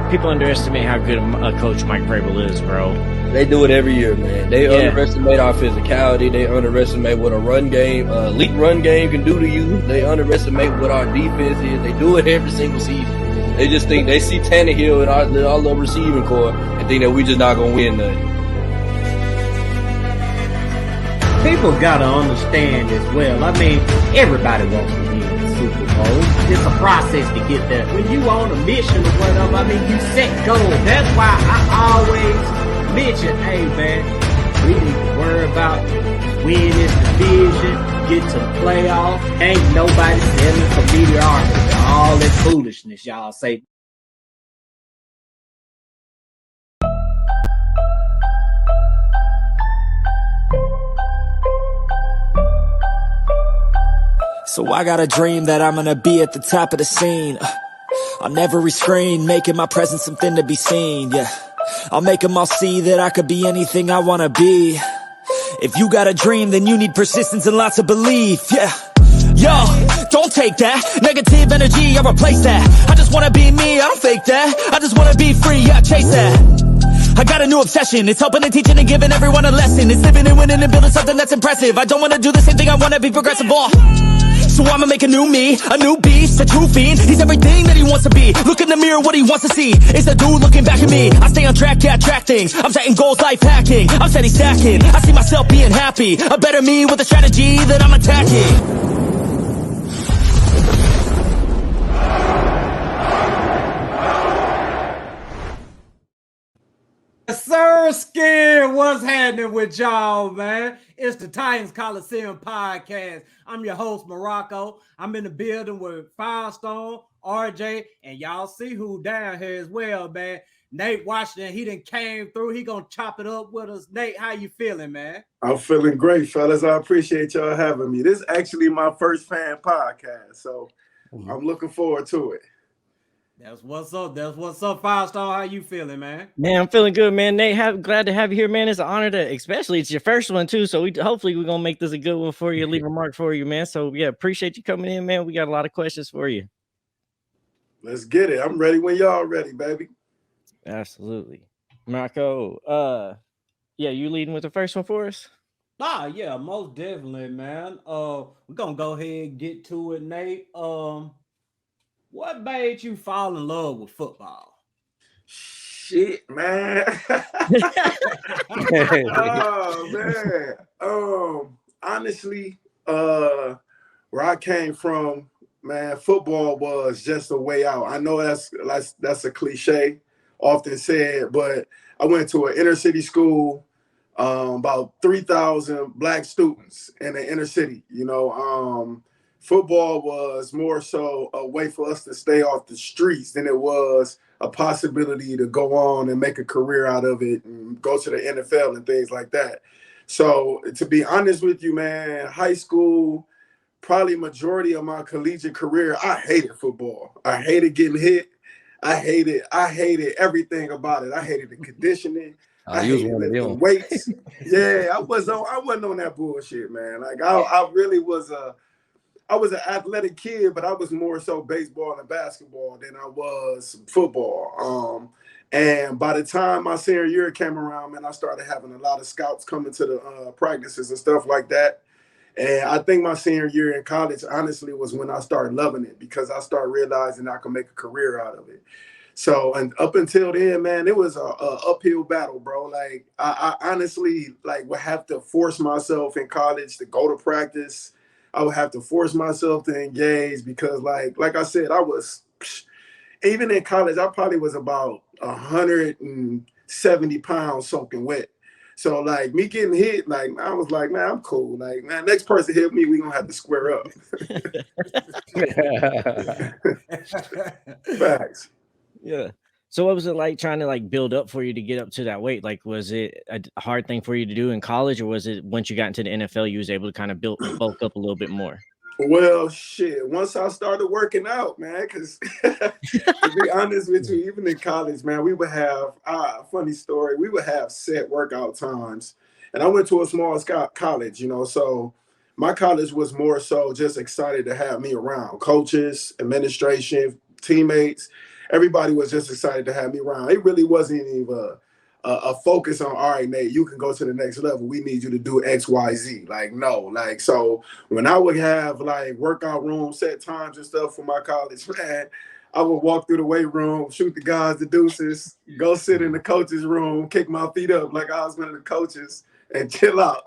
People underestimate how good a coach Mike Vrabel is, bro. They do it every year, man. They underestimate our physicality. They underestimate what a run game, elite run game can do to you. They underestimate what our defense is. They do it every single season. They just think they see Tannehill and our little receiving core and think that we just not gonna win nothing. People gotta understand as well. I mean, everybody wants to win the Super Bowl. It's a process to get there. When you on a mission or whatever, I mean, you set goals. That's why I always mention, hey man, we need to worry about winning this division, get to the playoffs. Ain't nobody selling for mediocrity. All that foolishness y'all say. So I got a dream that I'm gonna be at the top of the scene. On every screen, making my presence something to be seen, yeah. I'll make them all see that I could be anything I wanna be. If you got a dream, then you need persistence and lots of belief, yeah. Yo, don't take that negative energy, I replace that. I just wanna be me, I don't fake that. I just wanna be free, yeah, chase that. I got a new obsession, it's helping and teaching and giving everyone a lesson. It's living and winning and building something that's impressive. I don't wanna do the same thing, I wanna be progressive, boy. So I'ma make a new me, a new beast, a true fiend. He's everything that he wants to be. Look in the mirror, what he wants to see is a dude looking back at me. I stay on track, yeah, track things. I'm setting goals, life hacking. I'm steady stacking. I see myself being happy. A better me with a strategy that I'm attacking. Sir Scared, what's happening with y'all, man? It's the Titans Colosseum podcast. I'm your host, Morocco. I'm in the building with Firestone, RJ, and y'all see who down here as well, man. Nate Washington, he done came through. He gonna chop it up with us. Nate, how you feeling, man? I'm feeling great, fellas. I appreciate y'all having me. This is actually my first fan podcast, so I'm looking forward to it. That's what's up. That's what's up, Firestone. How you feeling, man? Man, I'm feeling good, man. Nate, glad to have you here, man. It's an honor to, especially it's your first one too. So hopefully we're gonna make this a good one for you, leave a mark for you, man. So yeah, appreciate you coming in, man. We got a lot of questions for you. Let's get it. I'm ready when y'all ready, baby. Absolutely. Marco, yeah, you leading with the first one for us? Yeah, most definitely, man. We're gonna go ahead and get to it, Nate. What made you fall in love with football? Shit, man. Oh man. Honestly, where I came from, man, football was just a way out. I know that's a cliche, often said, but I went to an inner city school, about 3,000 black students in the inner city. You know, football was more so a way for us to stay off the streets than it was a possibility to go on and make a career out of it and go to the NFL and things like that. So to be honest with you, man, high school, probably majority of my collegiate career, I hated football. I hated getting hit. I hated everything about it. I hated the conditioning. I hated lifting weights. Yeah, I wasn't on that bullshit, man. Like I really was I was an athletic kid, but I was more so baseball and basketball than I was football. And by the time my senior year came around, man, I started having a lot of scouts coming to the practices and stuff like that. And I think my senior year in college, honestly, was when I started loving it because I started realizing I could make a career out of it. So, and up until then, man, it was a uphill battle, bro. Like I honestly would have to force myself in college to go to practice. I would have to force myself to engage because like I said, I was, even in college, I probably was about 170 pounds soaking wet. So like me getting hit, like I was like, man, I'm cool. Like, man, next person hit me, we gonna have to square up. Facts. Yeah. So what was it like trying to like build up for you to get up to that weight? Like, was it a hard thing for you to do in college, or was it once you got into the NFL, you was able to kind of bulk up a little bit more? Well, shit. Once I started working out, man, because to be honest with you, even in college, man, we would have funny story. We would have set workout times, and I went to a small college, you know, so my college was more so just excited to have me around, coaches, administration, teammates. everybody was just excited to have me around. It really wasn't even a focus on, all right, Nate, you can go to the next level. We need you to do X, Y, Z. Like, no, like, so when I would have like workout room set times and stuff for my college, man, I would walk through the weight room, shoot the guys the deuces, go sit in the coach's room, kick my feet up like I was one of the coaches, and chill out.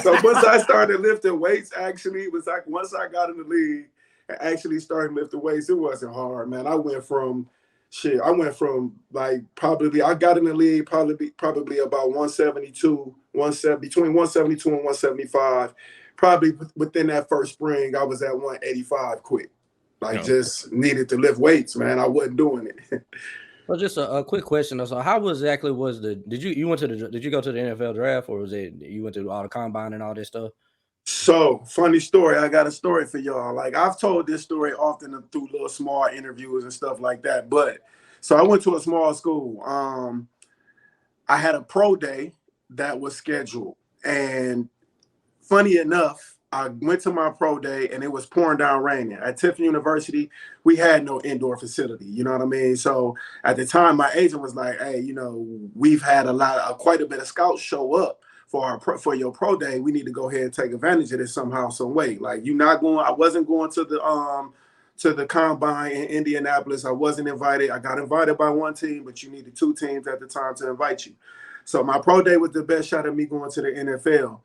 So once I started lifting weights, actually, it was like once I got in the league and actually started lifting weights, it wasn't hard, man. I went from like probably, I got in the league probably about 172, between 172 and 175. Probably within that first spring, I was at 185 quick. Like, just needed to lift weights, man. I wasn't doing it. Well, just a quick question. So, how exactly was did you go to the NFL draft, or was it you went to all the combine and all this stuff? So, funny story. I got a story for y'all. Like, I've told this story often through little small interviews and stuff like that. But so I went to a small school. I had a pro day that was scheduled, and funny enough, I went to my pro day and it was pouring down raining. At Tiffin University, we had no indoor facility. You know what I mean? So at the time, my agent was like, hey, you know, we've had quite a bit of scouts show up for your pro day. We need to go ahead and take advantage of this somehow, some way. Like, I wasn't going to the combine in Indianapolis. I wasn't invited. I got invited by one team, but you needed two teams at the time to invite you. So my pro day was the best shot at me going to the NFL.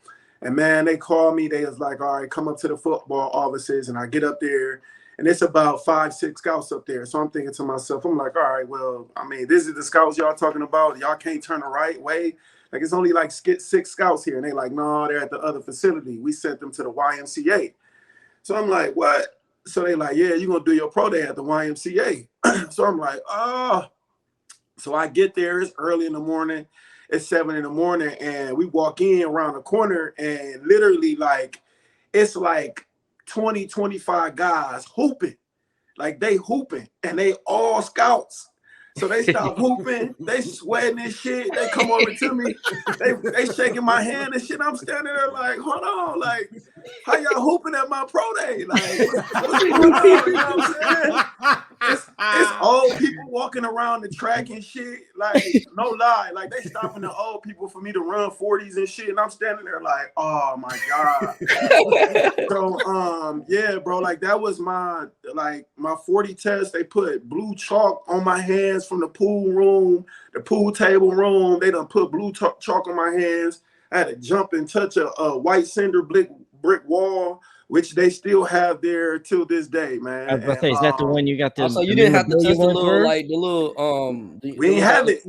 And man, they called me. They was like, all right, come up to the football offices. And I get up there, and it's about 5-6 scouts up there. So I'm thinking to myself, I'm like, all right, well, I mean, this is the scouts y'all talking about. Y'all can't turn the right way. Like, it's only like 6 scouts here. And they like, no, they're at the other facility. We sent them to the YMCA. So I'm like, what? So they like, yeah, you're going to do your pro day at the YMCA. So I'm like, oh. So I get there. It's early in the morning. It's 7 in the morning, and we walk in around the corner, and literally, like, it's like 20, 25 guys hooping. Like, they hooping, and they all scouts. So they stop hooping, they sweating and shit. They come over to me, they shaking my hand and shit. I'm standing there like, hold on, like, how y'all hooping at my pro day? Like, what's going on? You know what I'm saying? It's old people walking around the track and shit. Like, no lie, like, they stopping the old people for me to run 40s and shit. And I'm standing there like, oh my God. So yeah, bro, like, that was my 40 test. They put blue chalk on my hands from the pool room, the pool table room. They done put blue chalk on my hands. I had to jump and touch a white cinder brick wall, which they still have there till this day, man. I was about to say, is that the one you got? So you didn't have to touch the little. We didn't have it.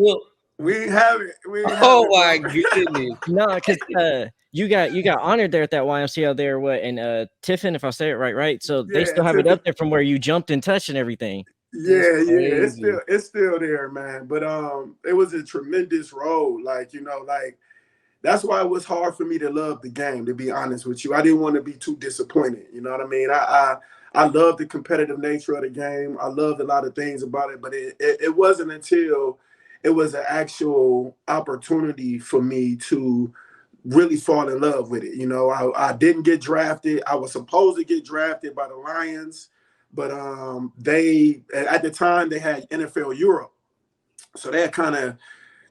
We didn't have it. Oh my goodness! No, because you got honored there at that YMCA there, in Tiffin, if I say it right. So they still have it up there from where you jumped and touched and everything. Yeah, it's still there, man. But it was a tremendous road. Like, you know, like, that's why it was hard for me to love the game, to be honest with you. I didn't want to be too disappointed. You know what I mean? I love the competitive nature of the game. I loved a lot of things about it, but it wasn't until it was an actual opportunity for me to really fall in love with it. You know, I didn't get drafted. I was supposed to get drafted by the Lions, but they, at the time, they had NFL Europe. So they had kind of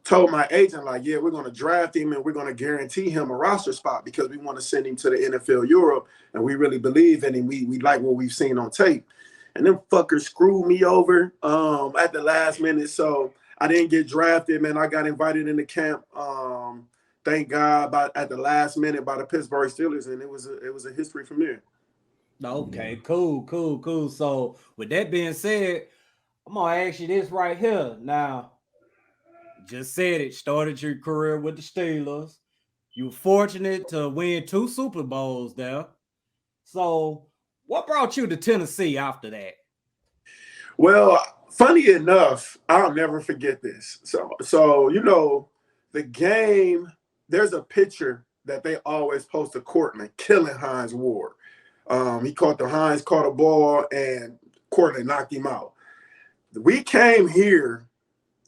told my agent, like, yeah, we're going to draft him and we're going to guarantee him a roster spot because we want to send him to the NFL Europe, and we really believe in him. We like what we've seen on tape. And them fuckers screwed me over at the last minute. So I didn't get drafted, man. I got invited into camp, thank God, at the last minute by the Pittsburgh Steelers, and it was a history from there. Okay, cool. So with that being said, I'm going to ask you this right here. Now, just said it, started your career with the Steelers. You were fortunate to win 2 Super Bowls there. So what brought you to Tennessee after that? Well, funny enough, I'll never forget this. So you know, the game, there's a picture that they always post of Courtland killing Hines Ward. Hines caught a ball and Courtland knocked him out. We came here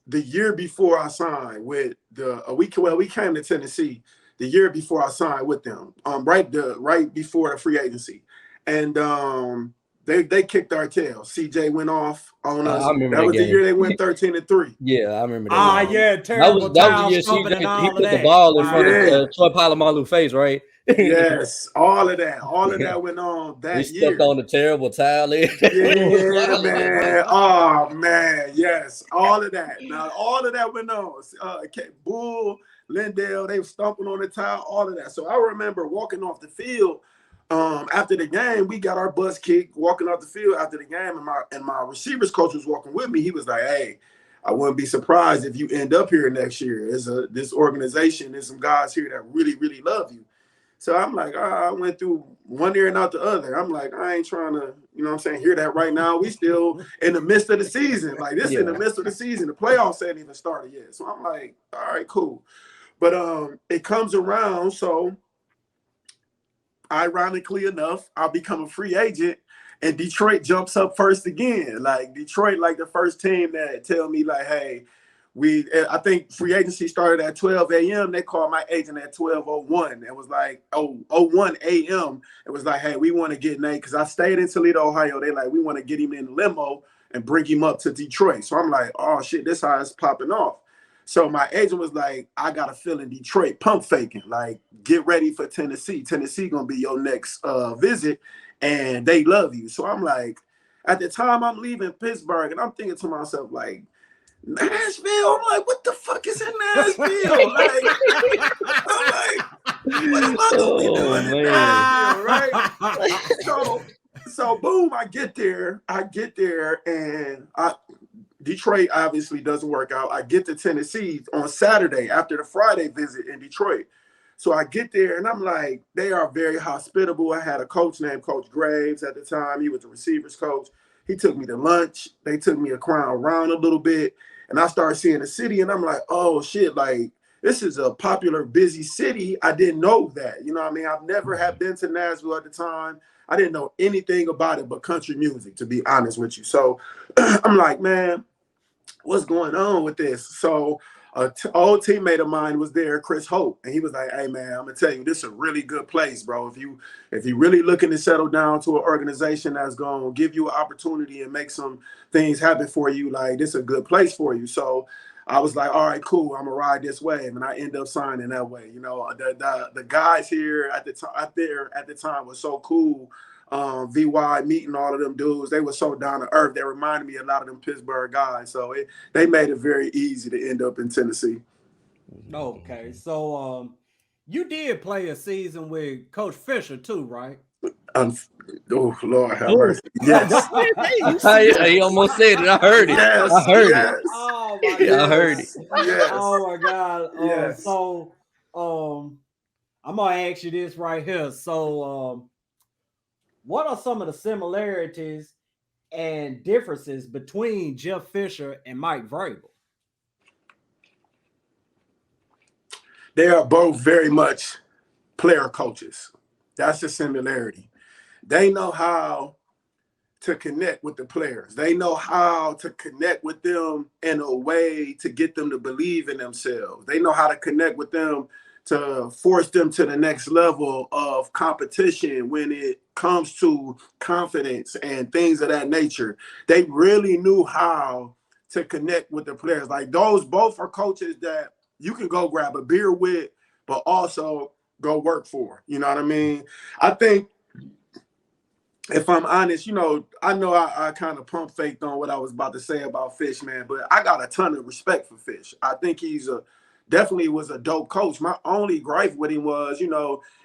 the year before I signed with we came to Tennessee the year before I signed with them, right before the free agency. And they kicked our tail. CJ went off on us. I remember that was game. the year they went 13-3. Yeah, I remember that. Yeah, terrible that was the towel year stomping CJ and all he of put the that. ball in front Yeah. of Troy Polamalu's face, right? Yes, all of that went on that He year. stepped on the terrible towel. Yeah, man. Oh man, yes, all of that. Now all of that went on. Bull, Lindell, they were stomping on the towel, all of that. So I remember walking off the field after the game. We got our butts kicked walking off the field after the game, and my receivers coach was walking with me. He was like, "Hey, I wouldn't be surprised if you end up here next year. This organization, there's some guys here that really, really love you." So I'm like, I went through one ear and out the other. I'm like, I ain't trying to, hear that right now. We still in the midst of the season. Like this in the midst of the season. The playoffs ain't even started yet. So I'm like, all right, cool. But it comes around. So ironically enough, I'll become a free agent and Detroit jumps up first again. Like Detroit, like the first team that tell me like, hey, I think free agency started at 12 a.m. They called my agent at 12:01. It was like 01 a.m. It was like, hey, we want to get Nate because I stayed in Toledo, Ohio. They like, we want to get him in the limo and bring him up to Detroit. So I'm like, oh shit, this how it's popping off. So my agent was like, I got a feeling Detroit pump faking. Like, get ready for Tennessee. Tennessee gonna be your next visit, and they love you. So I'm like, at the time I'm leaving Pittsburgh, and I'm thinking to myself like, Nashville. I'm like, what the fuck is in Nashville? Like, I'm like, what am I gonna be doing in Nashville, right? So boom, I get there, and Detroit obviously doesn't work out. I get to Tennessee on Saturday after the Friday visit in Detroit. So I get there, and I'm like, they are very hospitable. I had a coach named Coach Graves at the time. He was the receivers coach. He took me to lunch. They took me around a little bit. And I started seeing the city, and I'm like, oh, shit, like, this is a popular, busy city. I didn't know that. You know what I mean? I've never had been to Nashville at the time. I didn't know anything about it but country music, to be honest with you. So I'm like, man, what's going on with this? So an old teammate of mine was there, Chris Hope, and he was like, hey, man, I'm going to tell you, this is a really good place, bro. If you really looking to settle down to an organization that's going to give you an opportunity and make some things happen for you, like, this is a good place for you. So I was like, all right, cool, I'm going to ride this wave, and I end up signing that way. You know, the guys here at the time was so cool. VY meeting all of them dudes, they were so down to earth. They reminded me a lot of them Pittsburgh guys. So they made it very easy to end up in Tennessee. Okay, so you did play a season with Coach Fisher too, right? Oh Lord have mercy. Yes. He almost said it. I heard it. Yes. I heard yes. it. Oh my God. I heard it. Yes. Oh my God. Yes. So I'm gonna ask you this right here. So what are some of the similarities and differences between Jeff Fisher and Mike Vrabel? They are both very much player coaches. That's the similarity. They know how to connect with the players. They know how to connect with them in a way to get them to believe in themselves. They know how to connect with them to force them to the next level of competition when it comes to confidence and things of that nature. They really knew how to connect with the players. Like, those both are coaches that you can go grab a beer with, but also go work for. You know what I mean? I think, if I'm honest, I know I kind of pump faked on what I was about to say about Fish, man, but I got a ton of respect for Fish. I think he's definitely was a dope coach. My only gripe with him was,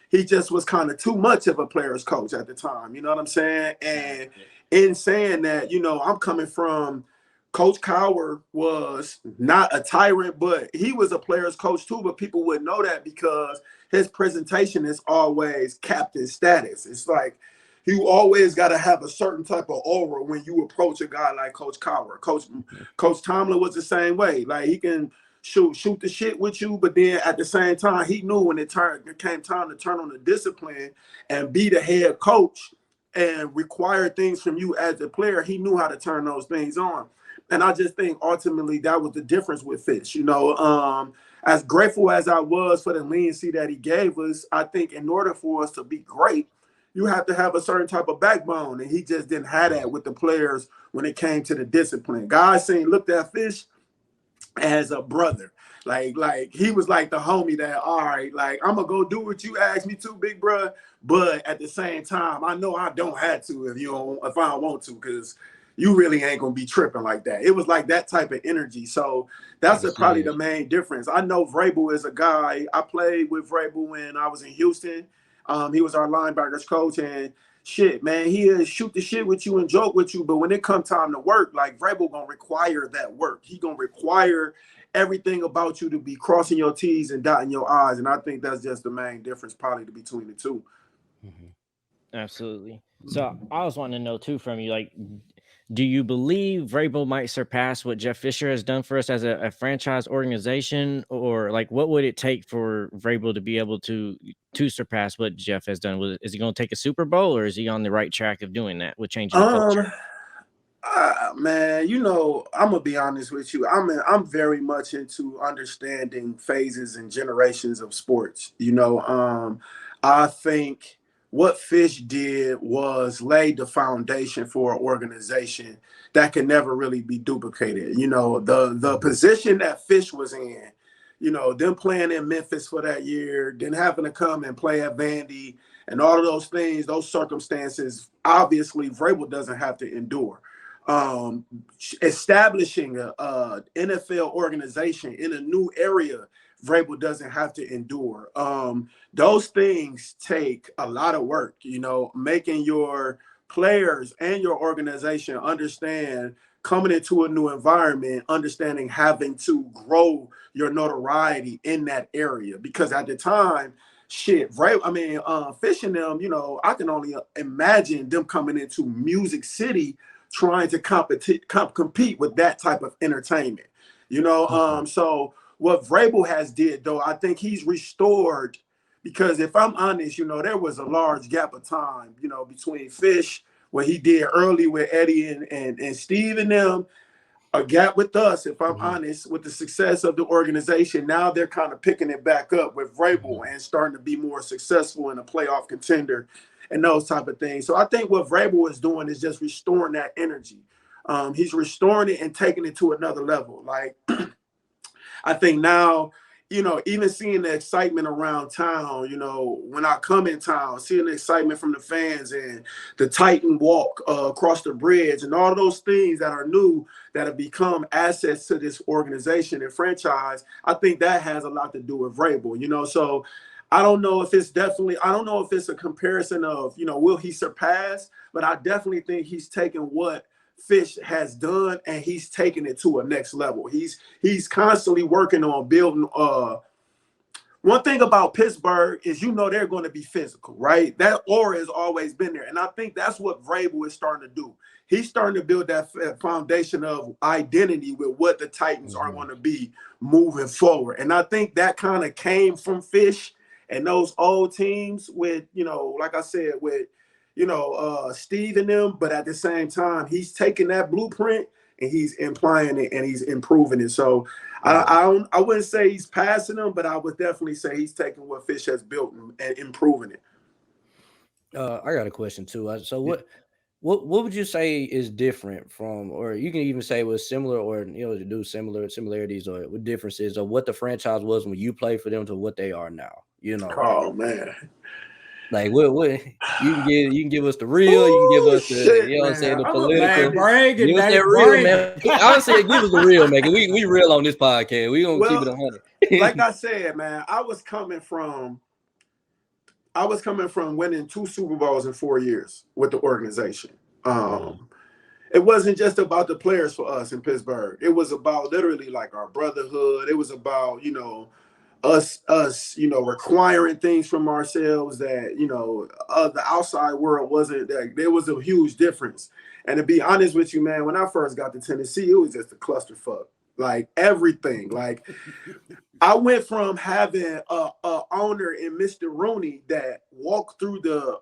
he just was kind of too much of a player's coach at the time. You know what I'm saying? And in saying that, I'm coming from Coach Cowherd was not a tyrant, but he was a player's coach too, but people wouldn't know that because his presentation is always captain status. It's like, you always got to have a certain type of aura when you approach a guy like Coach Cowherd. Coach Tomlin was the same way. Like, he can shoot the shit with you, but then at the same time, he knew when it came time to turn on the discipline and be the head coach and require things from you as a player, he knew how to turn those things on. And I just think ultimately that was the difference with Fish. As grateful as I was for the leniency that he gave us, I think in order for us to be great, you have to have a certain type of backbone, and he just didn't have that with the players when it came to the discipline. Guys looked at Fish as a brother. Like he was like the homie that, all right, like I'm gonna go do what you asked me to, big bro. But at the same time, I know I don't have to if I don't want to, because you really ain't gonna be tripping like that. It was like that type of energy. So that's probably the main difference. I know Vrabel is a guy. I played with Vrabel when I was in Houston. He was our linebackers coach, and shit, man, he'll shoot the shit with you and joke with you. But when it comes time to work, like Vrabel gonna require that work. He gonna require everything about you to be crossing your T's and dotting your I's. And I think that's just the main difference probably between the two. Absolutely. So I was wanting to know too from you, like, do you believe Vrabel might surpass what Jeff Fisher has done for us as a franchise organization, or like what would it take for Vrabel to be able to surpass what Jeff has done? Is he going to take a Super Bowl, or is he on the right track of doing that with changing the culture? Man, I'm gonna be honest with you. I'm very much into understanding phases and generations of sports. I think what Fish did was lay the foundation for an organization that can never really be duplicated. The position that Fish was in, them playing in Memphis for that year, then having to come and play at Vandy, and all of those things, those circumstances, obviously Vrabel doesn't have to endure. Establishing a NFL organization in a new area, Vrabel doesn't have to endure. Those things take a lot of work, making your players and your organization understand coming into a new environment, understanding having to grow your notoriety in that area. Because at the time, Fish and them, I can only imagine them coming into Music City trying to compete with that type of entertainment, So what Vrabel has did, though, I think he's restored, because if I'm honest, there was a large gap of time, between Fish, what he did early with Eddie and Steve and them, a gap with us, if I'm honest, with the success of the organization. Now they're kind of picking it back up with Vrabel and starting to be more successful in a playoff contender and those type of things. So I think what Vrabel is doing is just restoring that energy. He's restoring it and taking it to another level. Like, I think now, even seeing the excitement around town, when I come in town, seeing the excitement from the fans and the Titan walk across the bridge and all those things that are new, that have become assets to this organization and franchise, I think that has a lot to do with Vrabel, So I don't know if it's a comparison of, will he surpass? But I definitely think he's taken what Fish has done and he's taken it to a next level. He's constantly working on building. One thing about Pittsburgh is, they're going to be physical, right? That aura has always been there. And I think that's what Vrabel is starting to do. He's starting to build that foundation of identity with what the Titans are going to be moving forward. And I think that kind of came from Fish and those old teams with, like I said, with, Steve and them. But at the same time, he's taking that blueprint and he's implying it and he's improving it. So I wouldn't say he's passing them, but I would definitely say he's taking what Fish has built and improving it. I got a question too. So what would you say is different from, or you can even say was similar, or to do similarities or what differences of what the franchise was when you played for them to what they are now? Oh man. Like what you can give us the real, you can give us the the political. Give us that real, man. I would say give us the real, man. We real on this podcast. We gonna keep it 100. Like I said, man, I was coming from winning 2 Super Bowls in 4 years with the organization. It wasn't just about the players for us in Pittsburgh. It was about literally like our brotherhood. It was about, us, requiring things from ourselves that, the outside world wasn't. There was a huge difference. And to be honest with you, man, when I first got to Tennessee, it was just a clusterfuck. Like everything. Like I went from having a owner in Mr. Rooney that walked through the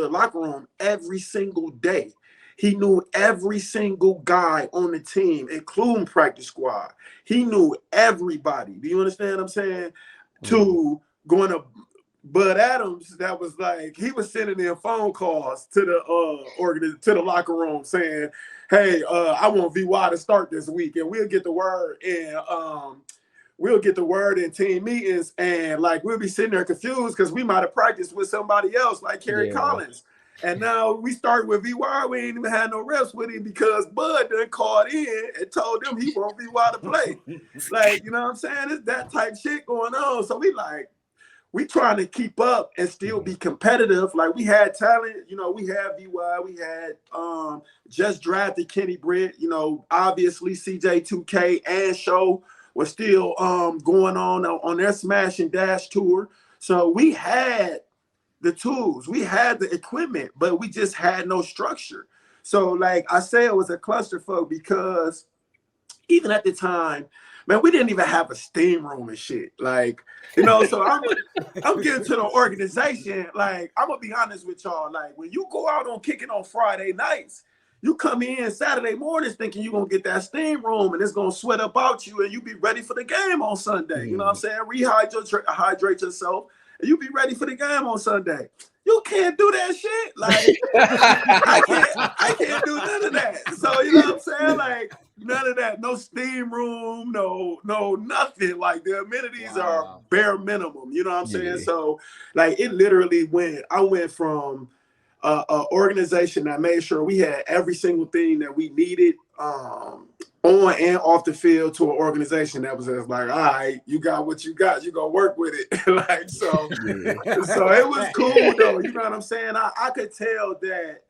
locker room every single day. He knew every single guy on the team, including practice squad. He knew everybody. Do you understand what I'm saying? To going to Bud Adams, that was like, he was sending in phone calls to the locker room saying, hey, I want VY to start this week, and we'll get the word in team meetings, and like we'll be sitting there confused because we might have practiced with somebody else like Kerry Collins. And now we start with VY. We ain't even had no reps with him because Bud done called in and told them he want VY to play. Like, you know what I'm saying? It's that type shit going on. So we trying to keep up and still be competitive. Like, we had talent, you know, we had VY, we had just drafted Kenny Britt, you know, obviously CJ2K and Show was still going on their smash and dash tour. So we had the tools, we had the equipment, but we just had no structure. So like I say, it was a clusterfuck because even at the time, man, we didn't even have a steam room and shit. Like, you know, so I'm getting to the organization. Like, I'm gonna be honest with y'all. Like, when you go out on kicking on Friday nights, you come in Saturday mornings thinking you're gonna get that steam room and it's gonna sweat up out you and you be ready for the game on Sunday. You know what I'm saying? Hydrate yourself. You be ready for the game on Sunday. You can't do that shit. Like, I can't do none of that. So, you know what I'm saying? Like, none of that. No steam room, no nothing. Like, the amenities are bare minimum. You know what I'm saying? So, like, it literally I went from an organization that made sure we had every single thing that we needed on and off the field to an organization that was just like, all right, you got what you got, you gonna work with it. Like, so it was cool though. You know what I'm saying? I could tell that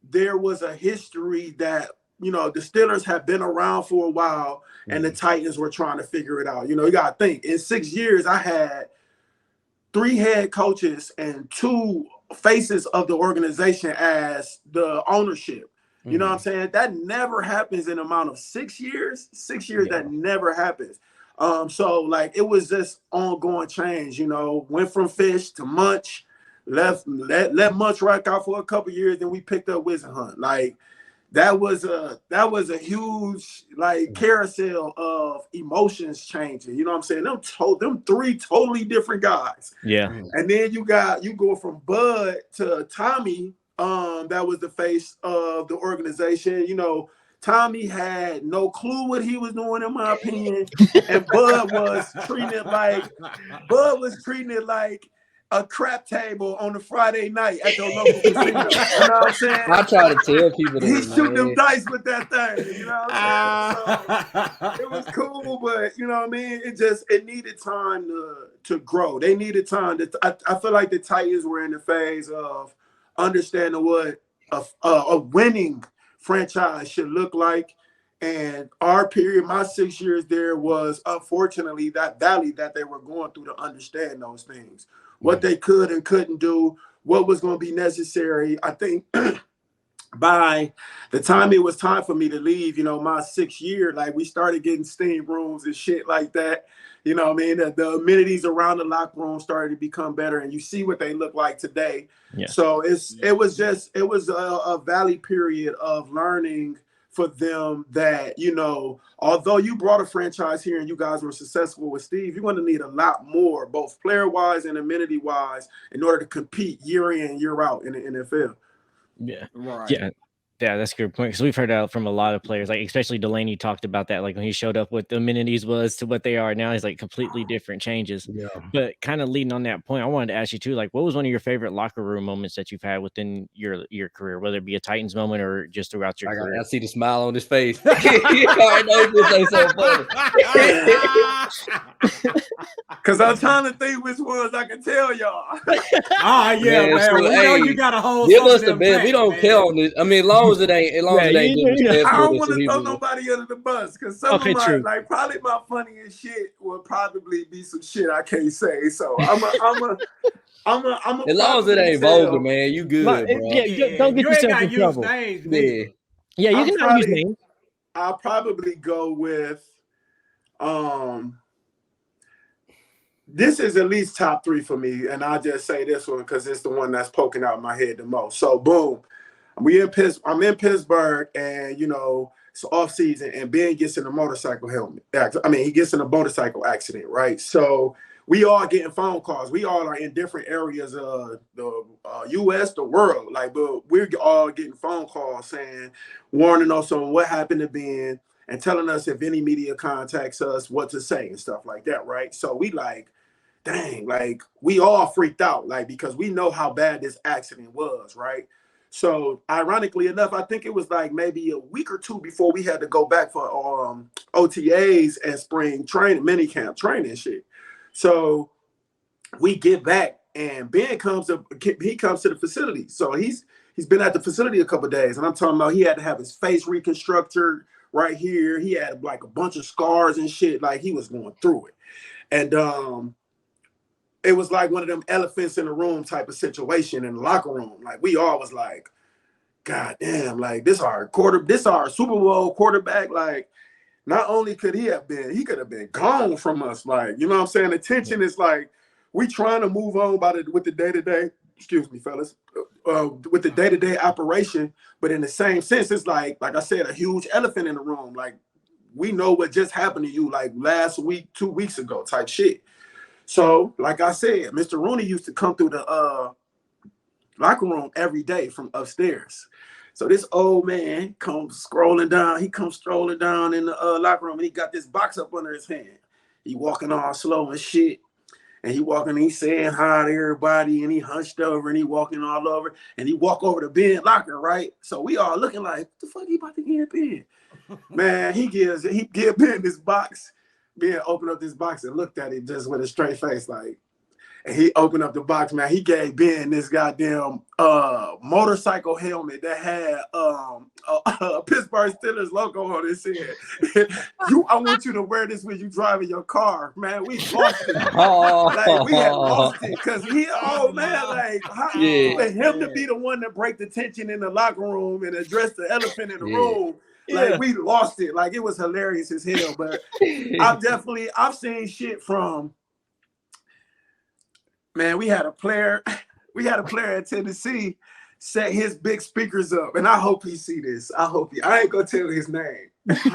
there was a history that, you know, the Steelers have been around for a while and the Titans were trying to figure it out. You know, you gotta think, in 6 years, I had 3 head coaches and 2 faces of the organization as the ownership. You know what I'm saying? That never happens in a amount of 6 years. 6 years, that never happens. So like, it was just ongoing change, you know, went from Fish to Munch, let Munch rock out for a couple years, then we picked up Wiz and Hunt. Like, that was a huge like carousel of emotions changing. You know what I'm saying? Them 3 totally different guys. Yeah. And then you go from Bud to Tommy. That was the face of the organization. You know, Tommy had no clue what he was doing, in my opinion, and Bud was treating it like a crap table on a Friday night at the local casino. You know what I'm saying? I try to tell people that, He's shooting them dice with that thing. You know what I'm saying? So it was cool, but you know what I mean? It needed time to grow. They needed time I feel like the Titans were in the phase of understanding what a winning franchise should look like. And our period, my 6 years there, was unfortunately that valley that they were going through to understand those things, what they could and couldn't do, what was going to be necessary. I think by the time it was time for me to leave, you know, my 6th year, like, we started getting steam rooms and shit like that. You know what I mean? The amenities around the locker room started to become better, and you see what they look like today. Yeah. So it was a valley period of learning for them that, you know, although you brought a franchise here and you guys were successful with Steve, you're going to need a lot more, both player-wise and amenity-wise, in order to compete year in, year out in the NFL. Yeah. Right. Yeah, that's a good point, because we've heard that from a lot of players, like especially Delaney talked about that, like when he showed up, what the amenities was to what they are now is like completely different changes. Yeah. But kind of leading on that point, I wanted to ask you too, like, what was one of your favorite locker room moments that you've had within your career, whether it be a Titans moment or just throughout your career? I see the smile on his face. I know he say something funny. Because I'm trying to think which ones I can tell y'all. Man. So, we know you got a whole. Give us the best. We don't care on this. I mean, as long as it ain't. I don't want to throw nobody under the bus, because some of my, like, probably my funniest shit will probably be some shit I can't say. So I'm a as long as it ain't vulgar, man, you good, bro. Yeah, don't get yourself in trouble. Names, you can not use names. I'll probably go with this is at least top 3 for me, and I'll just say this one because it's the one that's poking out my head the most. So boom. I'm in Pittsburgh, and, you know, it's off season, and Ben gets in a motorcycle accident, right? So we all getting phone calls. We all are in different areas of the U.S., the world. Like, but we're all getting phone calls saying, warning us on what happened to Ben and telling us if any media contacts us, what to say and stuff like that, right? So we like, dang, like we all freaked out, like, because we know how bad this accident was, right? So ironically enough, I think it was like maybe a week or two before we had to go back for OTAs and spring training, mini camp training shit. So we get back and Ben comes to the facility. So he's been at the facility a couple of days, and I'm talking about he had to have his face reconstructed right here. He had like a bunch of scars and shit, like he was going through it. And it was like one of them elephants in the room type of situation in the locker room. Like we all was like, God damn, like this our Super Bowl quarterback. Like not only could he could have been gone from us. Like, you know what I'm saying? The tension is like, we trying to move on with the day-to-day, excuse me, fellas, with the day-to-day operation. But in the same sense, it's like I said, a huge elephant in the room. Like we know what just happened to you like last week, 2 weeks ago type shit. So, like I said, Mr. Rooney used to come through the locker room every day from upstairs. So this old man comes strolling down in the locker room, and he got this box up under his hand. He walking all slow and shit. And he walking, and he saying hi to everybody, and he hunched over, and he walking all over, and he walk over to Ben locker, right? So we all looking like, what the fuck he about to give Ben? Man, he give Ben this box. Ben opened up this box and looked at it just with a straight face, like, and he opened up the box, man. He gave Ben this goddamn motorcycle helmet that had a Pittsburgh Steelers logo on it. Said, I want you to wear this when you driving your car, man. We lost it. Like we had lost it because like how for him to be the one to break the tension in the locker room and address the elephant in the room. Like we lost it. Like it was hilarious as hell. But I've seen shit from, man, we had a player at Tennessee set his big speakers up, and I hope he see this. I ain't gonna tell his name. He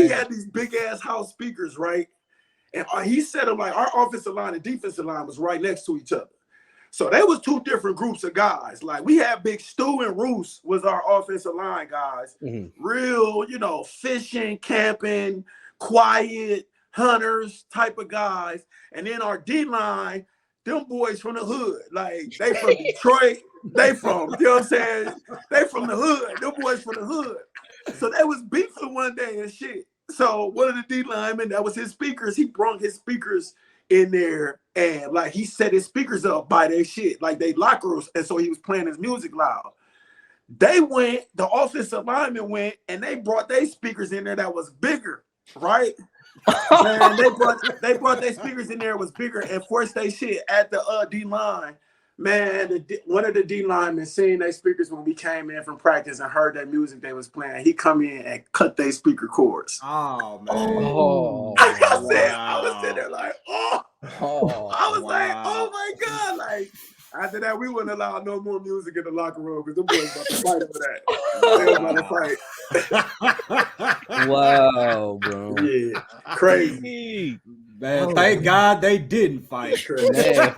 had these big ass house speakers, right? And he set them like our offensive line and defensive line was right next to each other. So there was two different groups of guys. Like we had Big Stu and Roos was our offensive line guys. Mm-hmm. Real, fishing, camping, quiet, hunters type of guys. And then our D-line, them boys from the hood. Like they from Detroit. They from, you know what I'm saying? They from the hood. Them boys from the hood. So they was beefing one day and shit. So one of the D-linemen, that was his speakers. He brought his speakers in there, and like he set his speakers up by their shit, like they lockers, and so he was playing his music loud. The offensive lineman went, and they brought their speakers in there that was bigger, right? Man, they brought their speakers in there, was bigger, and forced their shit at the D line. Man, one of the D linemen seen their speakers when we came in from practice and heard that music they was playing. He come in and cut their speaker cords. Oh man! I was sitting there like, I was like, oh my god! Like after that, we wouldn't allow no more music in the locker room because them boys about to fight over that. They about to fight. Wow, bro! Yeah, crazy. Man, thank God they didn't fight. Yeah,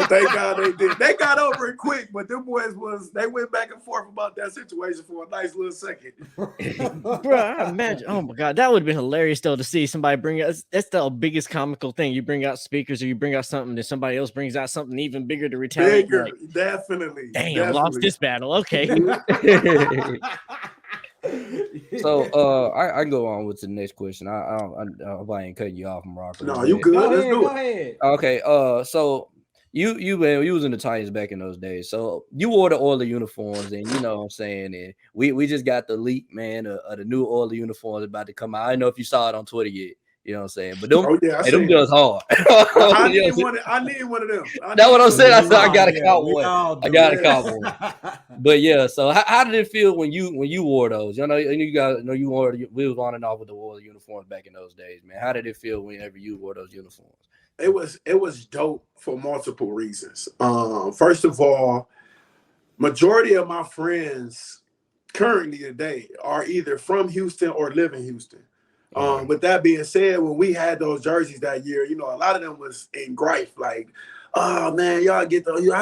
thank God they did. They got over it quick, but them boys they went back and forth about that situation for a nice little second. Bro, I imagine. Oh my God, that would have been hilarious though to see somebody bring out. That's the biggest comical thing. You bring out speakers, or you bring out something, and somebody else brings out something even bigger to retaliate. Bigger, like, definitely. Damn, lost this battle. Okay. So I can go on with the next question. I ain't cutting you off, Morocco. No, you good. Go ahead. Okay. So you was in the Titans back in those days. So you wore the Oilers uniforms, and you know what I'm saying. And we just got the leak, man, of the new Oilers uniforms about to come out. I don't know if you saw it on Twitter yet. You know what I'm saying? But them, them goes hard. I need one of them. That's what I'm saying. I said I got a cowboy. I got a cowboy. But yeah, so how did it feel when you wore those? You know, you guys know we was on and off with the Oilers uniforms back in those days, man. How did it feel whenever you wore those uniforms? It was dope for multiple reasons. First of all, majority of my friends currently today are either from Houston or live in Houston. With that being said, when we had those jerseys that year, you know, a lot of them was in gripe, like, oh man, how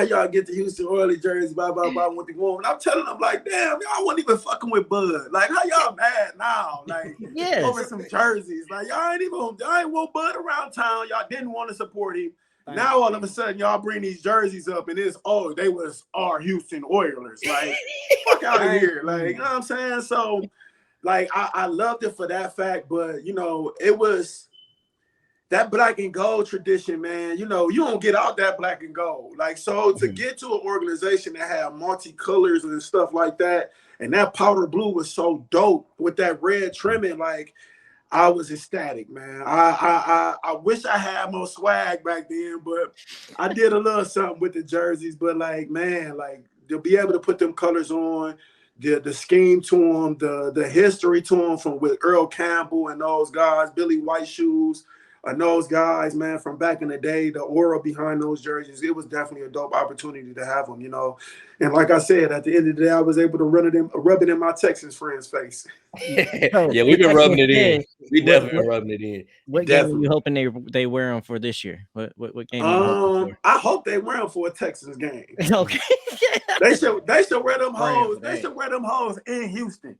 y'all get the Houston Oilers jersey, blah blah blah, with the woman. And I'm telling them, like, damn, y'all wasn't even fucking with Bud. Like, how y'all mad now? Like, over some jerseys. Like, y'all ain't want Bud around town. Y'all didn't want to support him. Now all of a sudden y'all bring these jerseys up and it's they was our Houston Oilers. Like, fuck out of here. Like, you know what I'm saying? So, like, I loved it for that fact, but you know, it was that black and gold tradition, man. You know, you don't get out that black and gold. Like, so to get to an organization that had multicolors and stuff like that, and that powder blue was so dope with that red trimming, like, I was ecstatic, man. I wish I had more swag back then, but I did a little something with the jerseys. But like, man, like, to be able to put them colors on, the scheme to them, the history to them from with Earl Campbell and those guys, Billy White Shoes, and those guys, man, from back in the day, the aura behind those jerseys, it was definitely a dope opportunity to have them, you know. And like I said, at the end of the day, I was able to rub it in my Texas friend's face. Yeah, we've been rubbing it in. We definitely been rubbing it in. What game are you hoping they wear them for this year? What game are you hoping for? I hope they wear them for a Texans game. Okay. They should wear them hoes. They should wear them hoes in Houston.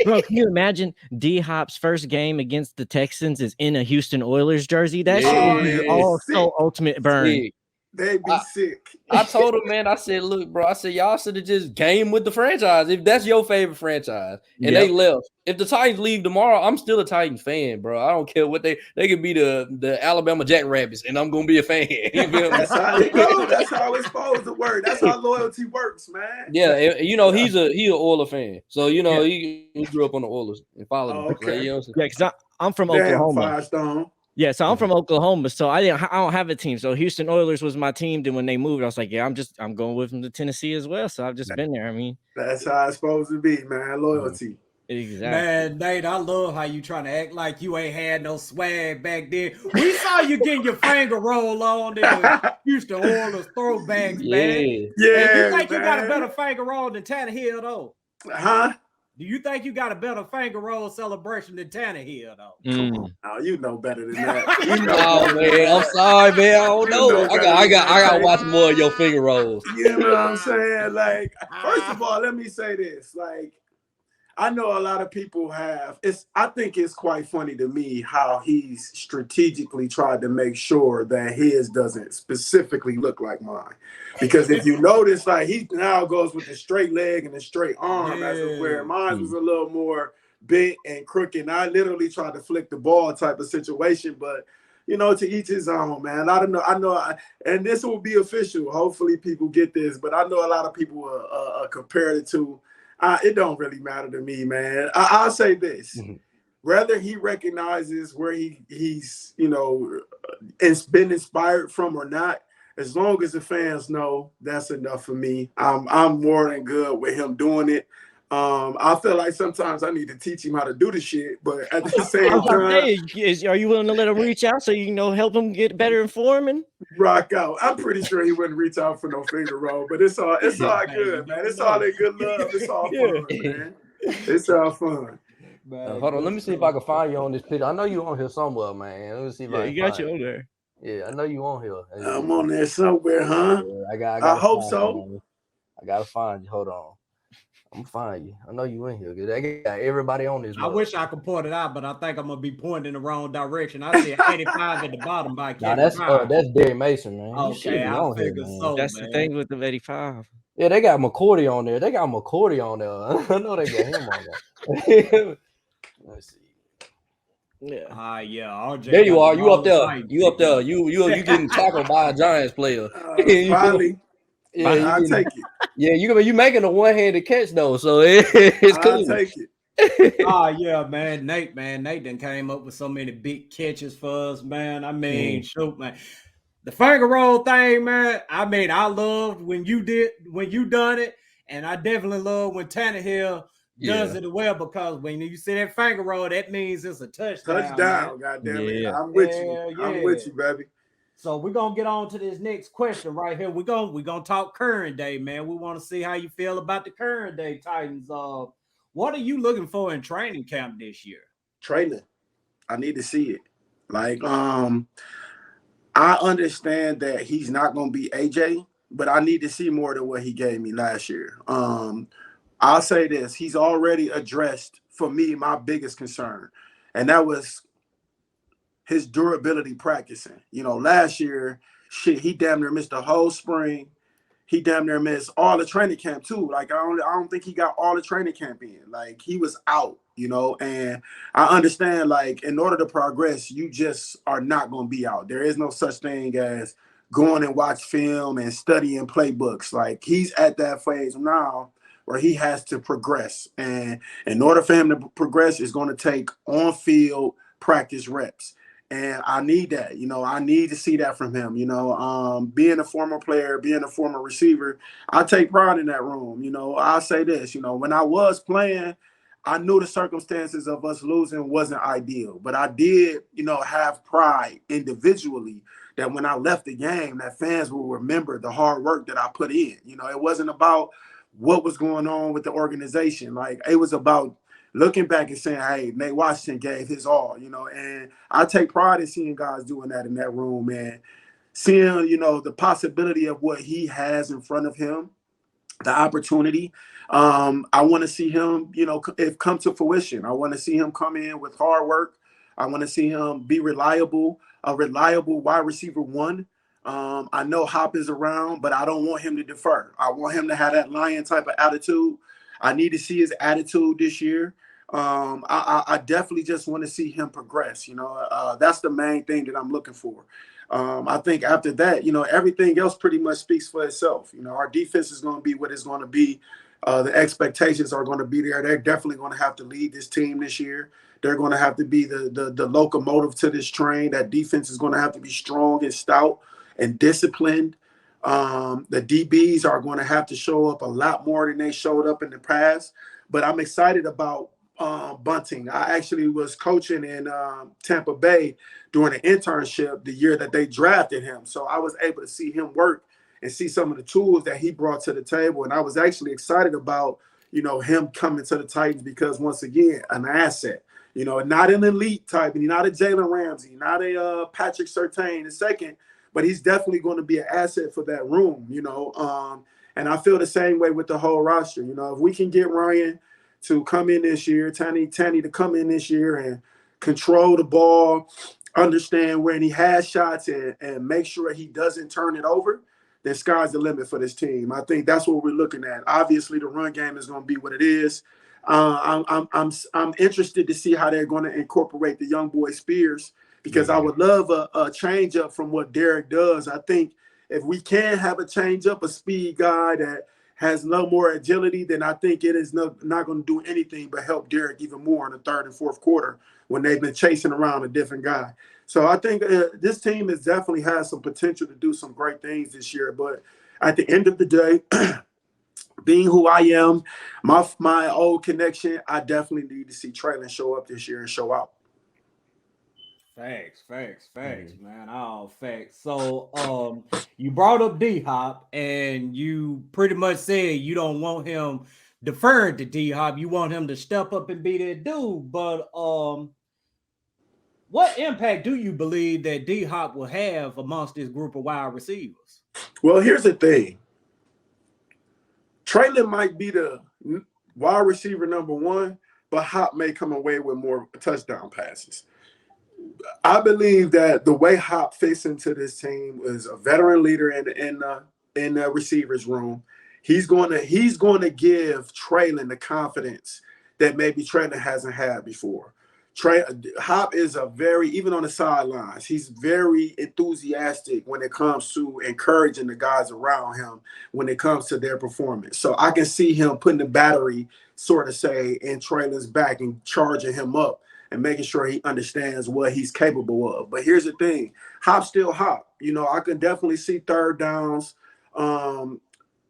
Bro, can you imagine D-Hop's first game against the Texans is in a Houston Oilers jersey? That shit would be so ultimate burn. Sick. They'd be sick. I told him, man, I said, look, bro, I said, y'all should have just game with the franchise if that's your favorite franchise. And they left. If the Titans leave tomorrow, I'm still a Titans fan, bro. I don't care what they could be the Alabama Jackrabbits, and I'm gonna be a fan. That's how it goes. That's how it's supposed to work. That's how loyalty works, man. Yeah, you know, he's an Oiler fan, so you know he grew up on the Oilers and followed them. Okay. Like, you know because I'm from Oklahoma. Firestone. Yeah, so I'm from Oklahoma, so I don't have a team. So Houston Oilers was my team. Then when they moved, I was like, yeah, I'm going with them to Tennessee as well. So I've just been there. I mean, that's how it's supposed to be, man. Loyalty. Exactly. Man, Nate, I love how you trying to act like you ain't had no swag back then. We saw you getting your finger roll on the Houston Oilers throwbacks, man. Yeah, and you think you got a better finger roll than Tannehill, though? Huh? Do you think you got a better finger roll celebration than Tannehill, though? Oh, you know better than that. Oh man, I'm sorry, man. I don't know. I got to watch more of your finger rolls. You know what I'm saying? Like, first of all, let me say this. Like, I know a lot of people I think it's quite funny to me how he's strategically tried to make sure that his doesn't specifically look like mine. Because if you notice, like, he now goes with the straight leg and the straight arm as of where mine was a little more bent and crooked. And I literally tried to flick the ball type of situation, but you know, to each his own, man. I don't know. And this will be official. Hopefully people get this, but I know a lot of people are compared it to. It don't really matter to me, man. I'll say this. Whether he recognizes where he's, you know, it's been inspired from or not, as long as the fans know, that's enough for me. I'm more than good with him doing it. I feel like sometimes I need to teach him how to do the shit, but at the same time, are you willing to let him reach out so you can help him get better informed and rock out? I'm pretty sure he wouldn't reach out for no finger roll, but it's all good, man. It's all in good love. It's all fun, man. It's all fun. Hold on, let me see if I can find you on this picture. I know you on here somewhere, man. Let me see if I can got you on there. Yeah, I know you on here. I'm on there somewhere, huh? Yeah, I hope so. I gotta find you. Hold on. I'm gonna find you. I know you in here. They got everybody on this. I wish I could point it out, but I think I'm gonna be pointing in the wrong direction. I see 85 at the bottom by Kevin. That's Derrick Mason, man. Okay, I figure so. That's the thing with the 85. Yeah, they got McCourty on there. I know they got him on there. Let's see. Yeah. Yeah. RJ, there you are. You up there. You up there. You getting tackled by a Giants player. Finally. Yeah, I'll take it. Yeah, you making a one-handed catch though, so it's cool. I'll take it. Yeah, man. Nate done came up with so many big catches for us, man. I mean, shoot, man. The finger roll thing, man. I mean, I loved when you done it, and I definitely love when Tannehill does it well, because when you see that finger roll, that means it's a touchdown. Touchdown, goddamn it. I'm with you. I'm with you, baby. So we're going to get on to this next question right here. We're going to talk current day, man. We want to see how you feel about the current day Titans. What are you looking for in training camp this year? Training. I need to see it. Like, I understand that he's not going to be AJ, but I need to see more than what he gave me last year. I'll say this. He's already addressed, for me, my biggest concern, and that was his durability practicing. You know, last year, he damn near missed the whole spring. He damn near missed all the training camp too. Like, I don't think he got all the training camp in. Like, he was out, you know, and I understand, like, in order to progress, you just are not going to be out. There is no such thing as going and watch film and studying playbooks. Like, he's at that phase now where he has to progress. And in order for him to progress, it's going to take on-field practice reps. And I need that, you know, I need to see that from him, you know, being a former player, being a former receiver, I take pride in that room. You know, I'll say this, you know, when I was playing, I knew the circumstances of us losing wasn't ideal, but I did, you know, have pride individually that when I left the game, that fans will remember the hard work that I put in. You know, it wasn't about what was going on with the organization. Like, it was about looking back and saying, hey, Nate Washington gave his all, you know, and I take pride in seeing guys doing that in that room, and seeing, you know, the possibility of what he has in front of him, the opportunity. I want to see him, you know, if come to fruition. I want to see him come in with hard work. I want to see him be reliable, a reliable wide receiver one. I know Hop is around, but I don't want him to defer. I want him to have that lion type of attitude. I need to see his attitude this year. I definitely just want to see him progress. You know, that's the main thing that I'm looking for. I think after that, you know, everything else pretty much speaks for itself. You know, our defense is going to be what it's going to be. The expectations are going to be there. They're definitely going to have to lead this team this year. They're going to have to be the locomotive to this train. That defense is going to have to be strong and stout and disciplined. The DBs are going to have to show up a lot more than they showed up in the past. But I'm excited about Bunting. I actually was coaching in Tampa Bay during an internship the year that they drafted him. So I was able to see him work and see some of the tools that he brought to the table. And I was actually excited about, you know, him coming to the Titans because, once again, an asset. You know, not an elite type, and not a Jalen Ramsey, not a Patrick Surtain II, but he's definitely going to be an asset for that room, you know. And I feel the same way with the whole roster. You know, if we can get Ryan to come in this year, Tanny to come in this year and control the ball, understand when he has shots, and make sure he doesn't turn it over, then sky's the limit for this team. I think that's what we're looking at. Obviously, the run game is going to be what it is. I'm interested to see how they're going to incorporate the young boy Spears, because I would love a change up from what Derrick does. I think if we can have a change up, a speed guy that has no more agility, then I think it is not going to do anything but help Derrick even more in the third and fourth quarter when they've been chasing around a different guy. So I think this team has definitely has some potential to do some great things this year. But at the end of the day, being who I am, my old connection, I definitely need to see Treylon show up this year and show out. Facts, man. All facts. So, you brought up D Hop, and you pretty much said you don't want him deferring to D Hop. You want him to step up and be that dude. But what impact do you believe that D Hop will have amongst this group of wide receivers? Well, here's the thing. Treylon might be the wide receiver number one, but Hop may come away with more touchdown passes. I believe that the way Hop fits into this team is a veteran leader in the receivers room. He's going to give Treylon the confidence that maybe Treylon hasn't had before. Hop is even on the sidelines, he's very enthusiastic when it comes to encouraging the guys around him when it comes to their performance. So I can see him putting the battery, sort of say, in Treylon's back and charging him up and making sure he understands what he's capable of. But here's the thing, Hop's still Hop. You know, I can definitely see third downs,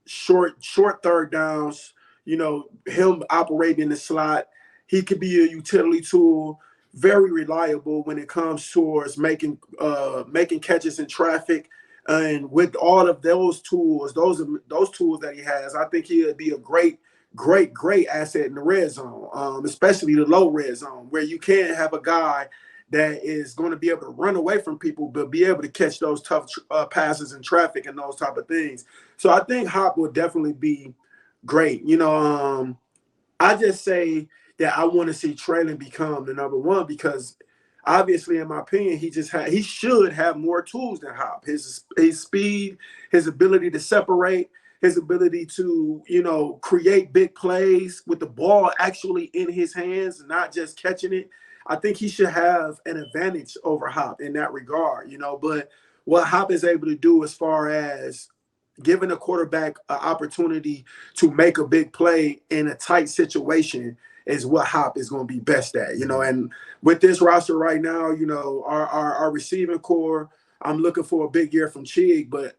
short third downs, you know, him operating in the slot. He could be a utility tool, very reliable when it comes towards making catches in traffic. And with all of those tools, those tools that he has, I think he would be a great asset in the red zone, especially the low red zone, where you can have a guy that is going to be able to run away from people, but be able to catch those tough passes in traffic and those type of things. So I think Hop will definitely be great. I just say that I want to see Treylon become the number one because obviously, in my opinion, he should have more tools than Hop. His speed, his ability to separate, his ability to, create big plays with the ball actually in his hands, not just catching it. I think he should have an advantage over Hop in that regard, But what Hop is able to do as far as giving a quarterback an opportunity to make a big play in a tight situation is what Hop is going to be best at, And with this roster right now, our receiving core, I'm looking for a big year from Chig, but,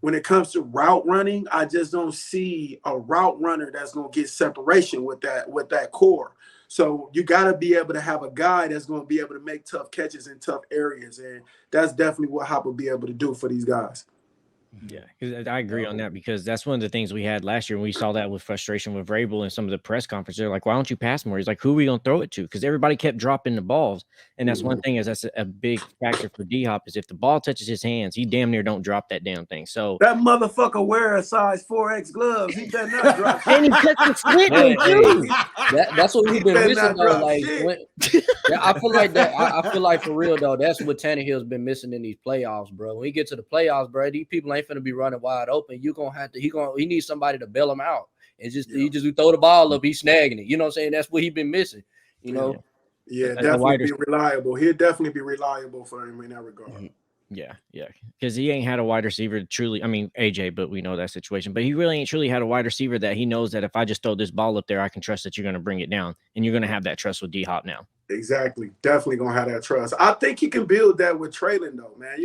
when it comes to route running, I just don't see a route runner that's going to get separation with that core. So you got to be able to have a guy that's going to be able to make tough catches in tough areas, and that's definitely what Hop will be able to do for these guys. Yeah, because I agree on that because that's one of the things we had last year. And we saw that with frustration with Vrabel and some of the press conferences. They're like, why don't you pass more? He's like, who are we going to throw it to? Because everybody kept dropping the balls. And that's one thing that's a big factor for D-Hop is if the ball touches his hands, he damn near don't drop that damn thing. So that motherfucker wear a size 4X gloves. He better not drop shit. And he touched the split one too. That's what we've been missing though. Like I feel like that. I feel like for real though, that's what Tannehill's been missing in these playoffs, bro. When he get to the playoffs, bro, these people ain't finna be running wide open. You gonna have to. He needs somebody to bail him out. And he throw the ball up, he's snagging it. You know what I'm saying? That's what he's been missing. Yeah, definitely be reliable. He'll definitely be reliable for him in that regard. Mm-hmm. Yeah, because he ain't had a wide receiver truly. I mean, AJ, but we know that situation. But he really ain't truly had a wide receiver that he knows that if I just throw this ball up there, I can trust that you're going to bring it down, and you're going to have that trust with D-Hop now. Exactly, definitely going to have that trust. I think he can build that with Treylon, though, man.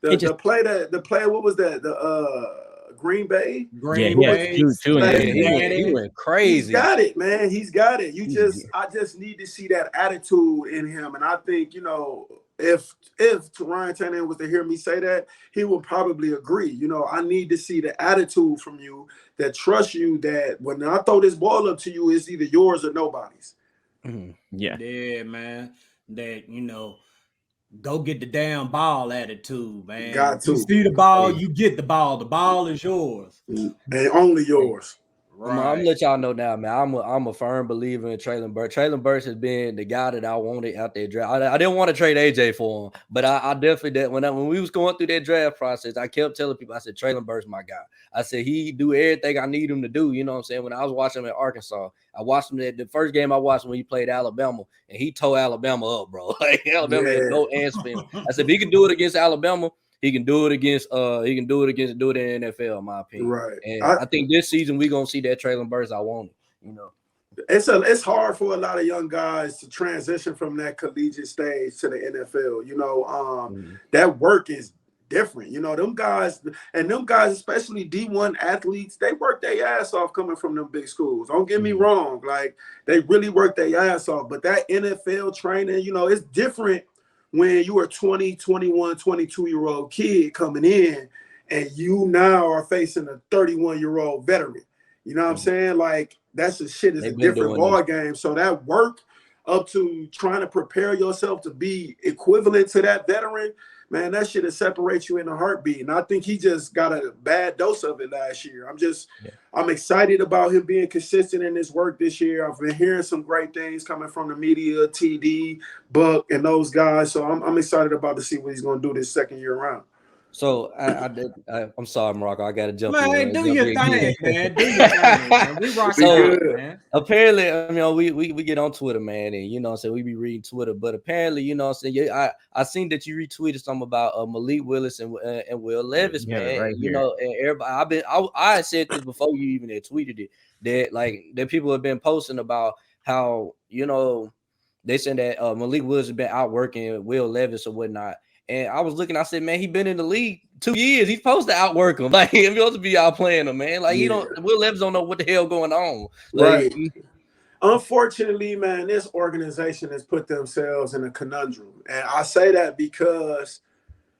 The play. What was that? Green Bay. He went crazy. He's got it, man. He's got it. I just need to see that attitude in him, and I think if Ryan Tannehill was to hear me say that, he will probably agree. I need to see the attitude from you that trusts you that when I throw this ball up to you, it's either yours or nobody's. Mm-hmm. Yeah, man. That go get the damn ball attitude, man. Got to. You see the ball, you get the ball. The ball is yours. And only yours. Right. I'm gonna let y'all know now, man. I'm a firm believer in Treylon Burks. Treylon Burks has been the guy that I wanted out there draft. I didn't want to trade AJ for him, but I definitely did. When we was going through that draft process, I kept telling people, I said, Treylon Burks my guy. I said he do everything I need him to do. You know what I'm saying? When I was watching him at Arkansas, I watched him the first game I watched when he played Alabama, and he tore Alabama up, bro. Like Alabama had no answer for him. I said if he can do it against Alabama, he can do it against in the NFL, in my opinion. Right. And I think this season we're gonna see that Treylon Burks I want. It's hard for a lot of young guys to transition from that collegiate stage to the NFL. That work is different. Them guys, especially D1 athletes, they work their ass off coming from them big schools. Don't get me wrong. Like they really work their ass off. But that NFL training, it's different when you are 20, 21, 22-year-old kid coming in and you now are facing a 31-year-old veteran. You know what I'm saying? Like, that's a shit is a different ball game. So that work up to trying to prepare yourself to be equivalent to that veteran, man, that shit will separate you in a heartbeat. And I think he just got a bad dose of it last year. I'm excited about him being consistent in his work this year. I've been hearing some great things coming from the media, TD, Buck, and those guys. So I'm excited about to see what he's going to do this second year around. So I'm sorry, Morocco. I got to jump in. Man, do your thing, man. Do your thing, man. We rock out, man. Apparently, we get on Twitter, man, and so we be reading Twitter. But apparently, I seen that you retweeted something about Malik Willis and Will Levis, man. Right, and everybody, I said this before you even had tweeted it that people have been posting about how they said that Malik Willis has been outworking Will Levis or whatnot. And I was looking, I said, man, he been in the league 2 years. He's supposed to outwork him. Like, he's supposed to be outplaying him, man. Like, Will Levis don't know what the hell going on. Right. Unfortunately, man, this organization has put themselves in a conundrum. And I say that because,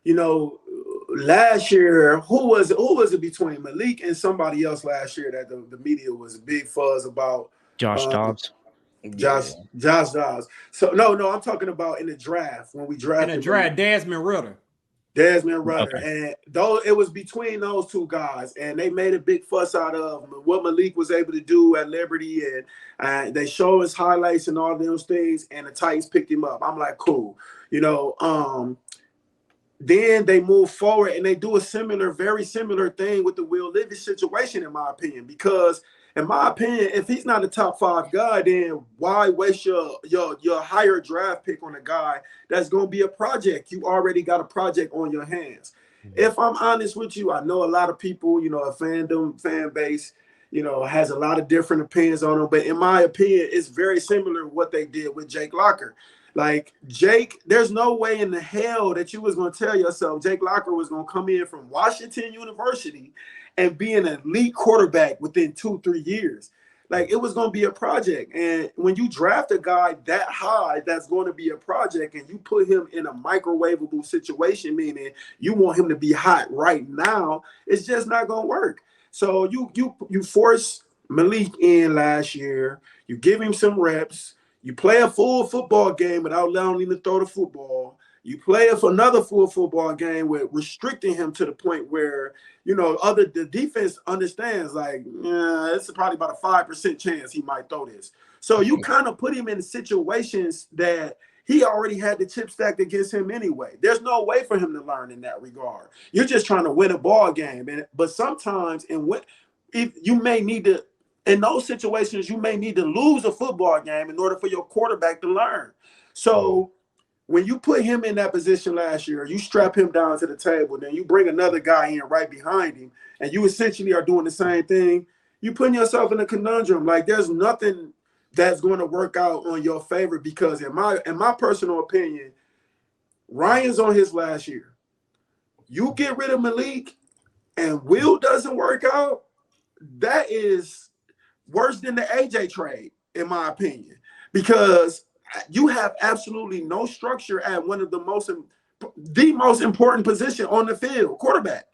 last year, who was it between Malik and somebody else last year that the media was a big fuzz about? Josh Dobbs. Yeah. Josh Dobbs. So no, I'm talking about in the draft when we drafted. In the draft, Desmond Ritter. Desmond Rutter. Okay. And though it was between those two guys, and they made a big fuss out of what Malik was able to do at Liberty, and they show his highlights and all those things, and the Titans picked him up. I'm like, cool. Then they move forward and they do a very similar thing with the Will Levis situation, in my opinion, because in my opinion, if he's not a top 5 guy, then why waste your higher draft pick on a guy that's going to be a project? You already got a project on your hands. If I'm honest with you, I know a lot of people, a fan base, has a lot of different opinions on him. But in my opinion, it's very similar to what they did with Jake Locker. Like Jake, there's no way in the hell that you was going to tell yourself Jake Locker was going to come in from Washington University and be an elite quarterback within 2-3 years. Like it was going to be a project. And when you draft a guy that high, that's going to be a project, and you put him in a microwavable situation, meaning you want him to be hot right now, it's just not going to work. So you force Malik in last year, you give him some reps, you play a full football game without allowing him to throw the football. You play another full football game with restricting him to the point where, the defense understands, like, it's probably about a 5% chance he might throw this. So you kind of put him in situations that he already had the chip stacked against him anyway. There's no way for him to learn in that regard. You're just trying to win a ball game. But sometimes if you may need to, in those situations, you may need to lose a football game in order for your quarterback to learn. So when you put him in that position last year, you strap him down to the table, then you bring another guy in right behind him, and you essentially are doing the same thing. You're putting yourself in a conundrum. Like there's nothing that's going to work out on your favor, because in my personal opinion, Ryan's on his last year. You get rid of Malik and Will doesn't work out, that is worse than the AJ trade, in my opinion, because you have absolutely no structure at one of the most important position on the field, quarterback.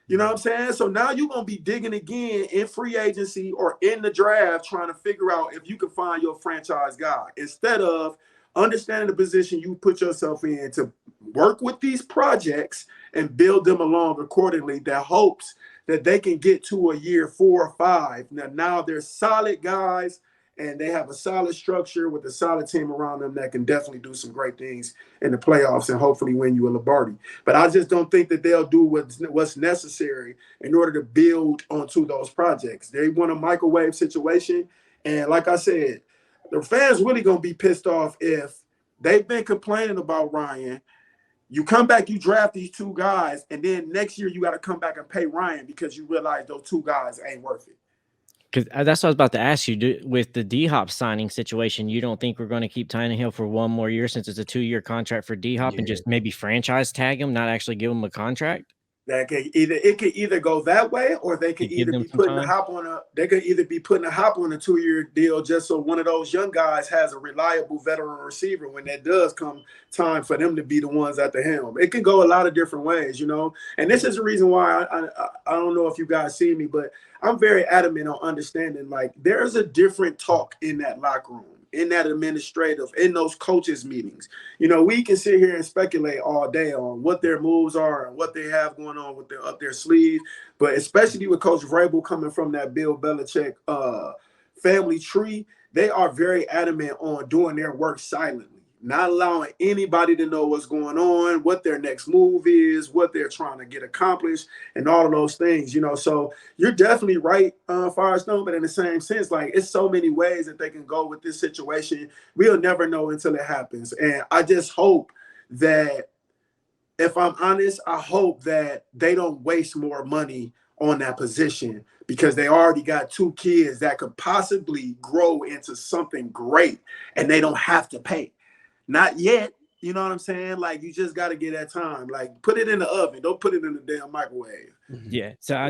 You know what I'm saying? So now you're going to be digging again in free agency or in the draft, trying to figure out if you can find your franchise guy, instead of understanding the position you put yourself in to work with these projects and build them along accordingly, that hopes that they can get to a year 4 or 5. Now they're solid guys, and they have a solid structure with a solid team around them that can definitely do some great things in the playoffs and hopefully win you a Lombardi. But I just don't think that they'll do what's necessary in order to build onto those projects. They want a microwave situation. And like I said, the fans really going to be pissed off if they've been complaining about Ryan. You come back, you draft these 2 guys, and then next year you got to come back and pay Ryan because you realize those 2 guys ain't worth it. Because that's what I was about to ask you. With the D-Hop signing situation, you don't think we're going to keep Tannehill for 1 more year, since it's a 2-year contract for D-Hop, and just maybe franchise tag him, not actually give him a contract? That it could either go that way, or they could either be putting a Hop on a 2-year deal, just so one of those young guys has a reliable veteran receiver when that does come time for them to be the ones at the helm. It can go a lot of different ways, And this is the reason why I don't know if you guys see me, but I'm very adamant on understanding, like, there's a different talk in that locker room, in that administrative, in those coaches meetings. We can sit here and speculate all day on what their moves are and what they have going on with up their sleeve. But especially with Coach Vrabel coming from that Bill Belichick family tree, they are very adamant on doing their work silently, not allowing anybody to know what's going on, what their next move is, what they're trying to get accomplished, and all of those things, So you're definitely right, Firestone, but in the same sense, like, it's so many ways that they can go with this situation. We'll never know until it happens. And I just hope that, if I'm honest, I hope that they don't waste more money on that position, because they already got 2 kids that could possibly grow into something great, and they don't have to pay. Not yet, you know what I'm saying? Like, you just got to get that time. Like, put it in the oven. Don't put it in the damn microwave. Yeah, so I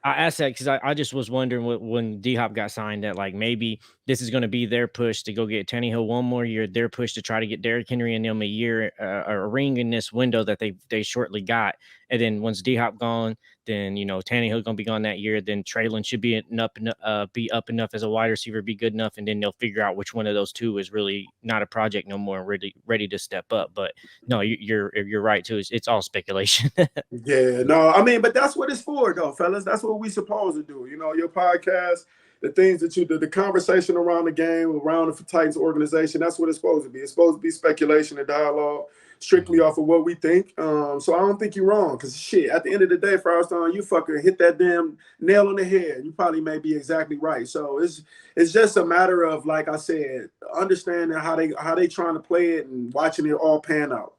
asked that because I just was wondering when D Hop got signed that like maybe this is going to be their push to go get Tannehill one more year, their push to try to get Derrick Henry and them a year, a ring in this window that they shortly got, and then once D Hop gone, then Tannehill gonna be gone that year, then Treylon should be up enough as a wide receiver, be good enough, and then they'll figure out which one of those two is really not a project no more and really ready to step up. But no, you're right too. It's all speculation. Yeah, no, I mean, but that's what it's for, though, fellas. That's what we supposed to do. Your podcast, the things that you do, the conversation around the game, around the Titans organization, that's what it's supposed to be. It's supposed to be speculation and dialogue strictly off of what we think. So I don't think you're wrong, because shit, at the end of the day, Froston, you fucking hit that damn nail on the head. You probably may be exactly right. So it's just a matter of, like I said, understanding how they trying to play it and watching it all pan out.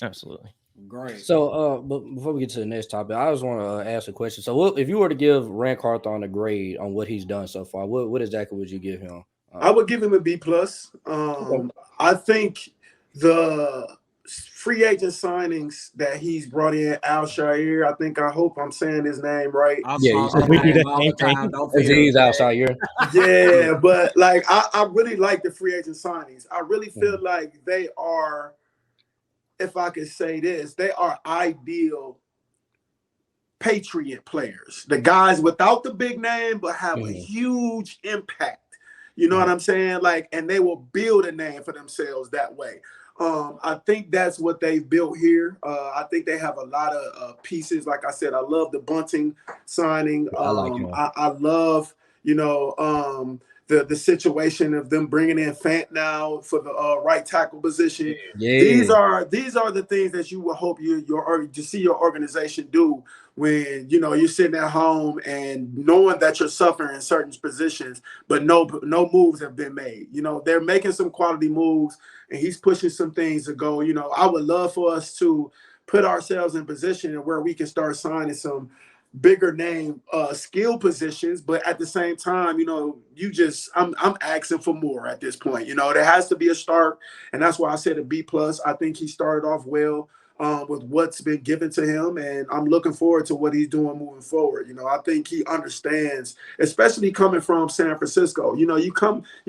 Absolutely. Great. So, but before we get to the next topic, I just want to ask a question. So, if you were to give Rand Carthon a grade on what he's done so far, what exactly would you give him? I would give him a B+. I think the free agent signings that he's brought in, Al-Shaair, I hope I'm saying his name right. We do the same thing. He's Al-Shaair. Yeah, but like I really like the free agent signings. I really feel like they are, if I could say this, they are ideal Patriot players. The guys without the big name, but have a huge impact. You know what I'm saying? Like, and they will build a name for themselves that way. I think that's what they've built here. I think they have a lot of pieces. Like I said, I love the Bunting signing. I like him. I love, the situation of them bringing in Fant now for the right tackle position. Yeah. These are the things that you will hope to see your organization do when you're sitting at home and knowing that you're suffering in certain positions, but no moves have been made. They're making some quality moves, and he's pushing some things to go. I would love for us to put ourselves in position where we can start signing some bigger name skill positions, but at the same time, I'm asking for more at this point. There has to be a start, and that's why I said a B+. I think he started off well with what's been given to him, and I'm looking forward to what he's doing moving forward. I think he understands, especially coming from San Francisco. You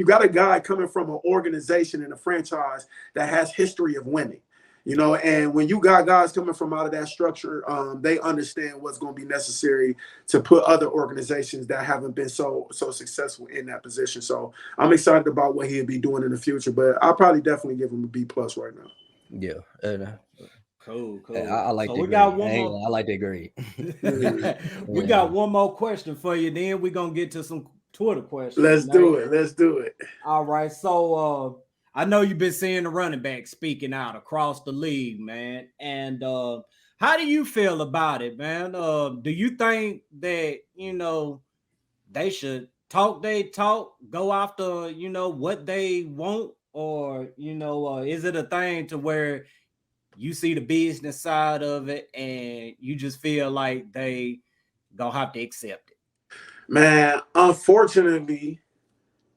got a guy coming from an organization and a franchise that has history of winning. And when you got guys coming from out of that structure, they understand what's going to be necessary to put other organizations that haven't been so successful in that position. So I'm excited about what he'll be doing in the future, but I'll probably definitely give him a B+ right now. Yeah. Cool. I like so that. We got one more. I like that grade. We got one more question for you. Then we're gonna get to some Twitter questions. Let's do it. All right. So I know you've been seeing the running back speaking out across the league, man. And how do you feel about it, man? Do you think that they should talk their talk, go after what they want, or is it a thing to where you see the business side of it and you just feel like they gonna have to accept it? Man, unfortunately,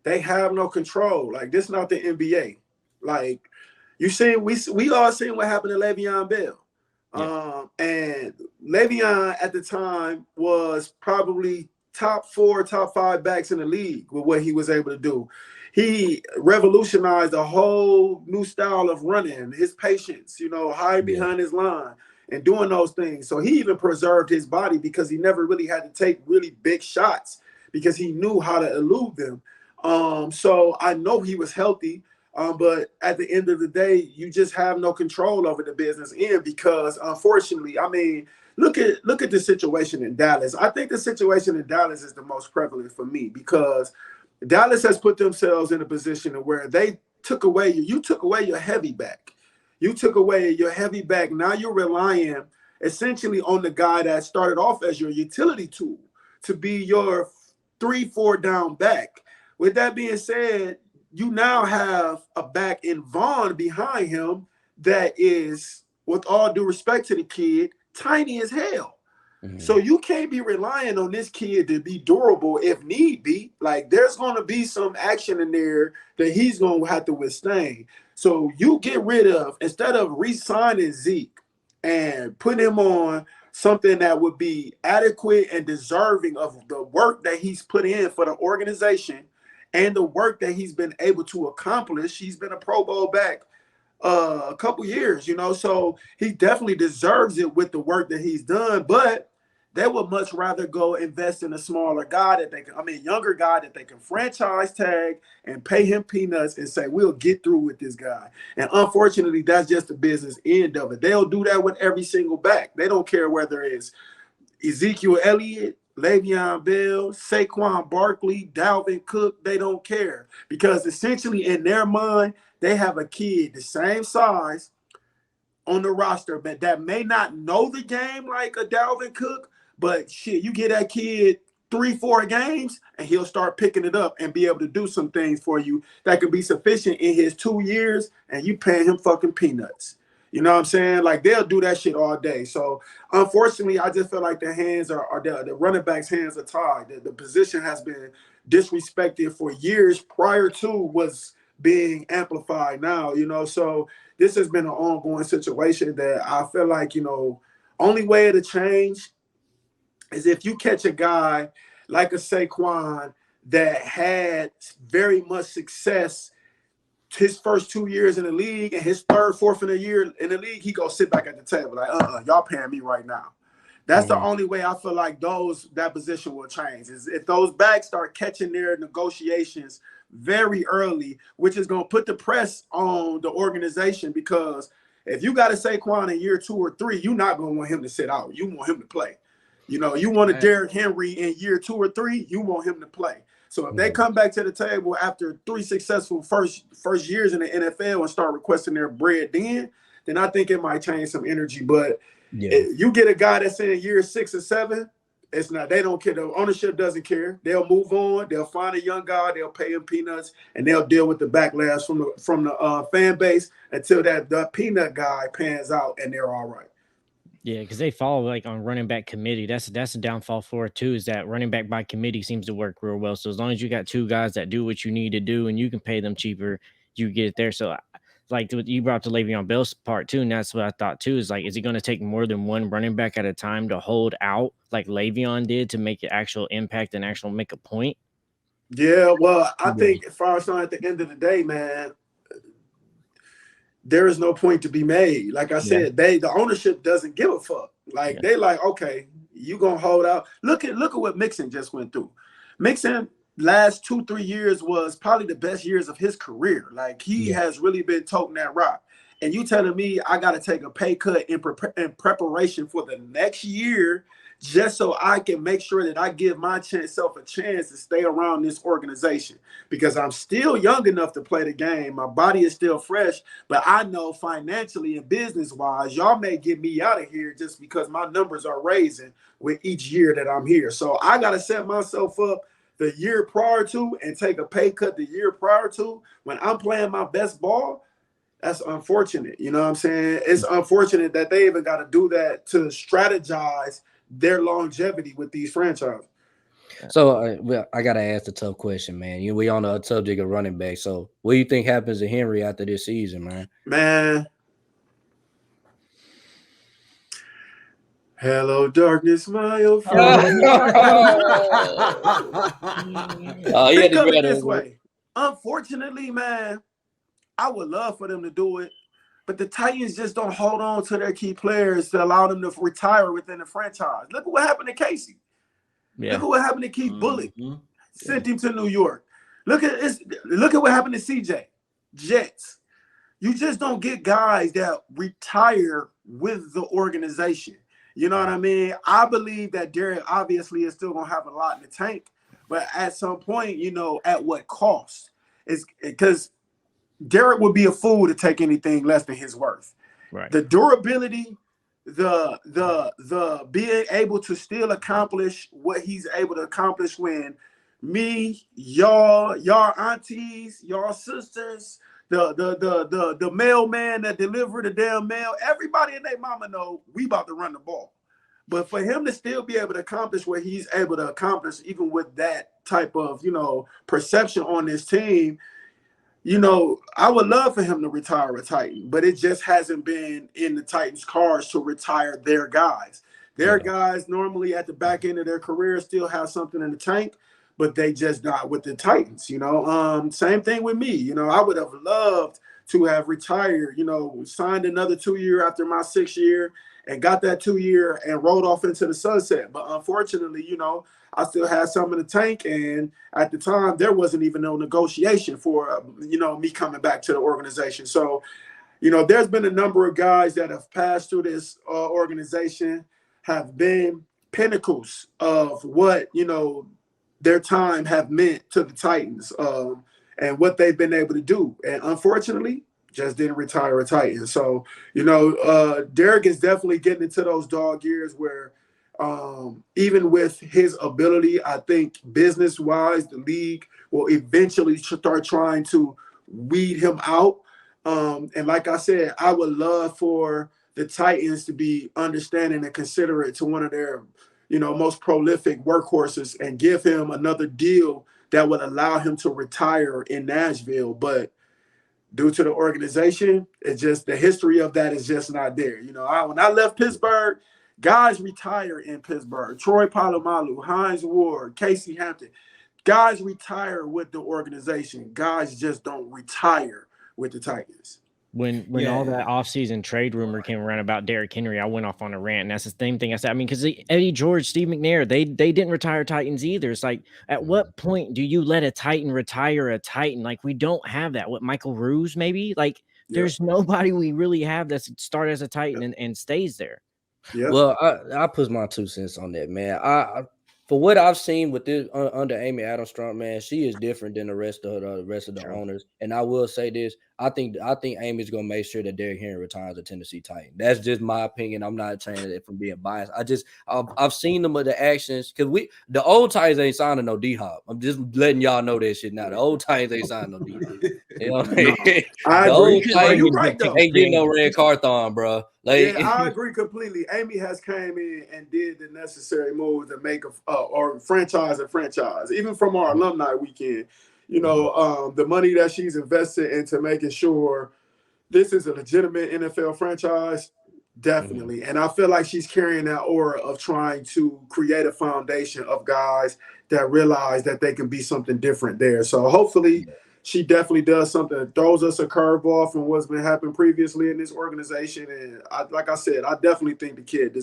they have no control. Like, this is not the NBA. Like, you see, we all seen what happened to Le'Veon Bell. Yeah. And Le'Veon at the time was probably top 4, top 5 backs in the league with what he was able to do. He revolutionized a whole new style of running, his patience, hiding behind his line and doing those things. So he even preserved his body because he never really had to take really big shots because he knew how to elude them. So I know he was healthy, but at the end of the day, you just have no control over the business end because, unfortunately, I mean, look at the situation in Dallas. I think the situation in Dallas is the most prevalent for me because Dallas has put themselves in a position where they took away your heavy back. You took away your heavy back. Now you're relying essentially on the guy that started off as your utility tool to be your 3-4 down back. With that being said, you now have a back in Vaughn behind him that is, with all due respect to the kid, tiny as hell. Mm-hmm. So you can't be relying on this kid to be durable if need be. Like, there's going to be some action in there that he's going to have to withstand. So you get rid of, instead of re-signing Zeke and put him on something that would be adequate and deserving of the work that he's put in for the organization and the work that he's been able to accomplish. He's been a Pro Bowl back a couple years, so he definitely deserves it with the work that he's done. But they would much rather go invest in a smaller guy younger guy that they can franchise tag and pay him peanuts and say, we'll get through with this guy. And unfortunately, that's just the business end of it. They'll do that with every single back. They don't care whether it's Ezekiel Elliott, Le'Veon Bell, Saquon Barkley, Dalvin Cook. They don't care, because essentially in their mind, they have a kid the same size on the roster, but that may not know the game like a Dalvin Cook. But shit, you get that kid 3-4 games and he'll start picking it up and be able to do some things for you that could be sufficient in his 2 years, and you paying him fucking peanuts. You know what I'm saying? Like, they'll do that shit all day. So unfortunately, I just feel like the hands are the running back's hands are tied. The position has been disrespected for years prior to what's being amplified now, so this has been an ongoing situation that I feel like, only way to change is if you catch a guy like a Saquon that had very much success his first 2 years in the league, and his third, fourth in the year in the league, he go sit back at the table like, y'all paying me right now. That's the only way I feel like that position will change, is if those backs start catching their negotiations very early, which is going to put the press on the organization, because if you got a Saquon in year 2 or 3, you're not going to want him to sit out. You want him to play. You want a Derrick Henry in year 2 or 3, you want him to play. So if they come back to the table after 3 successful first years in the NFL and start requesting their bread then I think it might change some energy. But you get a guy that's in year 6 or 7, it's not. They don't care. The ownership doesn't care. They'll move on. They'll find a young guy. They'll pay him peanuts, and they'll deal with the backlash from the fan base until the peanut guy pans out, and they're all right. Yeah, because they follow like on running back committee. That's a downfall for it too, is that running back by committee seems to work real well. So as long as you got 2 guys that do what you need to do and you can pay them cheaper, you get it there. So like you brought up the Le'Veon Bell's part too, and that's what I thought too, is like, is it going to take more than one running back at a time to hold out like Le'Veon did to make an actual impact and actually make a point? Yeah, well, I think as far as at the end of the day, man, there is no point to be made. Like I said, the ownership doesn't give a fuck. Like they like, okay, you gonna hold out. Look at what Mixon just went through. Mixon last 2-3 years was probably the best years of his career. Like he has really been toting that rock. And you telling me I got to take a pay cut in preparation for the next year just so I can make sure that I give myself a chance to stay around this organization, because I'm still young enough to play the game. My body is still fresh, but I know financially and business-wise, y'all may get me out of here just because my numbers are raising with each year that I'm here. So I got to set myself up the year prior to and take a pay cut the year prior to when I'm playing my best ball. That's unfortunate. You know what I'm saying? It's unfortunate that they even got to do that to strategize their longevity with these franchises. So I got to ask the tough question, man. We on the subject of running back. So what do you think happens to Henry after this season, man? Man. Hello, darkness, my old friend. Think of it this way. Unfortunately, man, I would love for them to do it, but the Titans just don't hold on to their key players to allow them to retire within the franchise. Look at what happened to Casey. Look at what happened to Keith Bullock. Sent him to New York. Look at what happened to CJ. Jets. You just don't get guys that retire with the organization. You know what I mean? I believe that Derrick obviously is still going to have a lot in the tank, but at some point, at what cost? It's because Derrick would be a fool to take anything less than his worth. Right. The durability, the being able to still accomplish what he's able to accomplish when me, y'all aunties, y'all sisters, the mailman that delivered the damn mail, everybody and their mama know we about to run the ball. But for him to still be able to accomplish what he's able to accomplish, even with that type of, perception on this team, I would love for him to retire a Titan, but it just hasn't been in the Titans' cards to retire their guys. Their guys normally at the back end of their career still have something in the tank, but they just not with the Titans, you know. Same thing with me. You know, I would have loved to have retired, you know, signed another 2 year after my 6th year and got that 2 year and rolled off into the sunset. But unfortunately, you know, I still had some in the tank. And at the time, there wasn't even no negotiation for, you know, me coming back to the organization. So, you know, there's been a number of guys that have passed through this organization, have been pinnacles of what, you know, their time have meant to the Titans and what they've been able to do. And unfortunately, just didn't retire a Titan. So, you know, Derrick is definitely getting into those dog years where even with his ability, I think business-wise, the league will eventually start trying to weed him out. And like I said, I would love for the Titans to be understanding and considerate to one of their, you know, most prolific workhorses and give him another deal that would allow him to retire in Nashville. But due to the organization, it's just the history of that is just not there. You know, when I left Pittsburgh, guys retire in Pittsburgh. Troy Polamalu, Hines Ward, Casey Hampton. Guys retire with the organization. Guys just don't retire with the Titans. When all that offseason trade rumor came around about Derrick Henry, I went off on a rant, and that's the same thing I said. I mean, because Eddie George, Steve McNair, they didn't retire Titans either. It's like, at what point do you let a Titan retire a Titan? Like, we don't have that. What, Michael Ruse, maybe? Like, there's nobody we really have that's start as a Titan and stays there. Yeah. Well, I put my 2 cents on that, man. For what I've seen with this under Amy Adams-Strunk, man, she is different than the rest of the owners. And I will say this: I think Amy's gonna make sure that Derrick Henry retires a Tennessee Titan. That's just my opinion. I'm not saying it from being biased. I've seen them with the actions because the old Titans ain't signing no D-Hop. I'm just letting y'all know that shit now. The old Titans ain't signing no D-Hop. You know what I mean? I agree. You're right, though. Ain't getting no red Carthon, bro. Like, yeah, I agree completely. Amy has came in and did the necessary moves to make or franchise a franchise. Even from our alumni weekend, you know, the money that she's invested into making sure this is a legitimate NFL franchise, definitely. And I feel like she's carrying that aura of trying to create a foundation of guys that realize that they can be something different there. So hopefully she definitely does something that throws us a curveball from what's been happening previously in this organization. And like I said, I definitely think the kid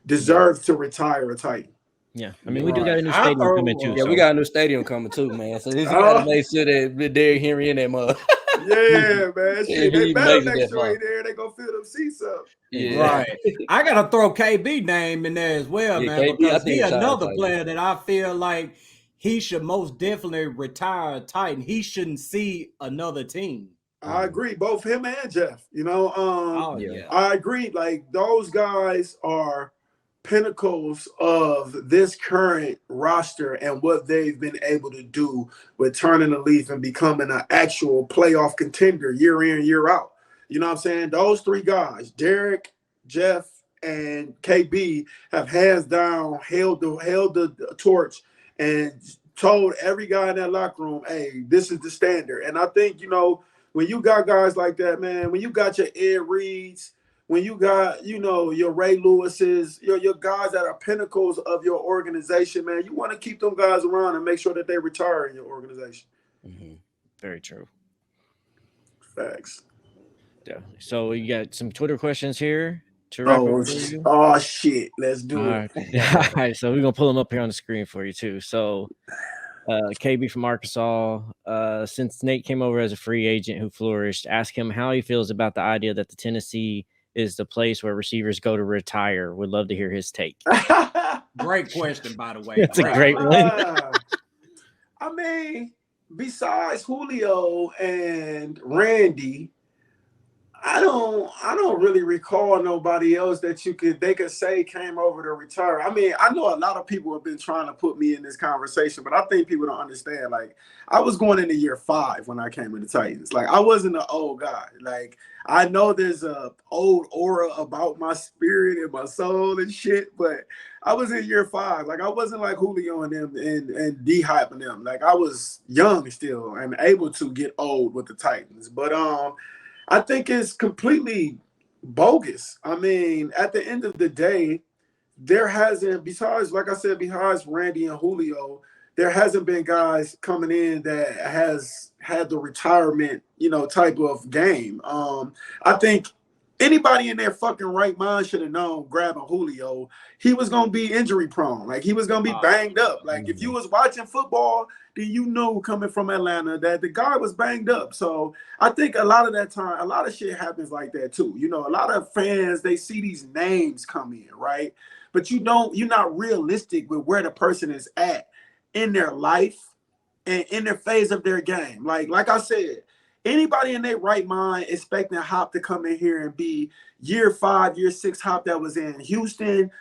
deserves to retire a Titan. Yeah, I mean, we do got a new stadium coming too. Yeah, we got a new stadium coming too, man. So this got to make sure that Derrick Henry in that mug. Yeah, man. Shit, they better make sure he there. They gonna fill them seats up. Yeah. Right. I gotta throw KB name in there as well, man, KB, because he another player that I feel like he should most definitely retire a Titan. He shouldn't see another team. I agree. Both him and Jeff. You know, I agree. Like, those guys are pinnacles of this current roster and what they've been able to do with turning the leaf and becoming an actual playoff contender year in, year out. You know what I'm saying? Those 3 guys, Derrick, Jeff, and KB, have hands down held the torch and told every guy in that locker room, hey, this is the standard. And I think, you know, when you got guys like that, man, when you got your Ed Reeds, when you got, you know, your Ray Lewis's, your guys that are pinnacles of your organization, man, you want to keep them guys around and make sure that they retire in your organization. Very true. Facts. Definitely. So you got some Twitter questions here to wrap up. Oh, shit. Let's do it. All right. So we're going to pull them up here on the screen for you, too. So KB from Arkansas, since Nate came over as a free agent who flourished, ask him how he feels about the idea that the Tennessee is the place where receivers go to retire. Would love to hear his take. Great question, by the way. That's a great one. I mean, besides Julio and Randy, I don't really recall nobody else that they could say came over to retire. I mean, I know a lot of people have been trying to put me in this conversation, but I think people don't understand. Like, I was going into year 5 when I came into Titans. Like, I wasn't an old guy. Like, I know there's a old aura about my spirit and my soul and shit, but I was in year 5. Like, I wasn't like Julio and them and D-hyping them. Like, I was young still and able to get old with the Titans. But I think it's completely bogus. I mean, at the end of the day, there hasn't, besides, like I said, besides Randy and Julio, there hasn't been guys coming in that has had the retirement, type of game. I think anybody in their fucking right mind should have known grabbing Julio, he was gonna be injury prone. Like he was gonna be banged up. Like if you was watching football, then you know coming from Atlanta that the guy was banged up. So I think a lot of that time, a lot of shit happens like that too. A lot of fans, they see these names come in, right? But you're not realistic with where the person is at in their life and in their phase of their game. Like I said, anybody in their right mind expecting Hop to come in here and be year 5, year 6 Hop that was in Houston,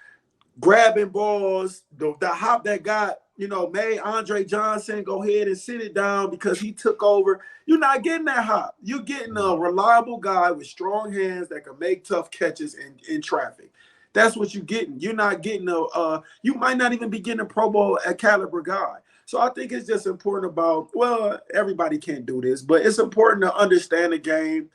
grabbing balls, the Hop that got, made Andre Johnson go ahead and sit it down because he took over. You're not getting that Hop. You're getting a reliable guy with strong hands that can make tough catches in traffic. That's what you're getting. You're not getting you might not even be getting a Pro Bowl caliber guy. So I think it's just important everybody can't do this, but it's important to understand the game,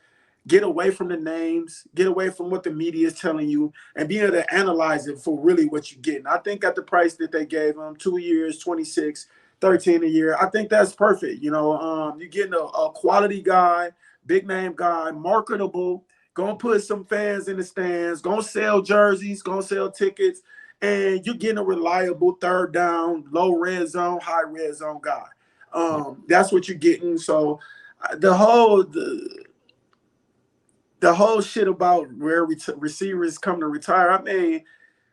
get away from the names, get away from what the media is telling you, and be able to analyze it for really what you're getting. I think at the price that they gave him, 2 years, 26, 13 a year, I think that's perfect. You're getting a quality guy, big name guy, marketable, gonna put some fans in the stands, gonna sell jerseys, gonna sell tickets, and you're getting a reliable third down, low red zone, high red zone guy. That's what you're getting. So the whole shit about where receivers come to retire, I mean,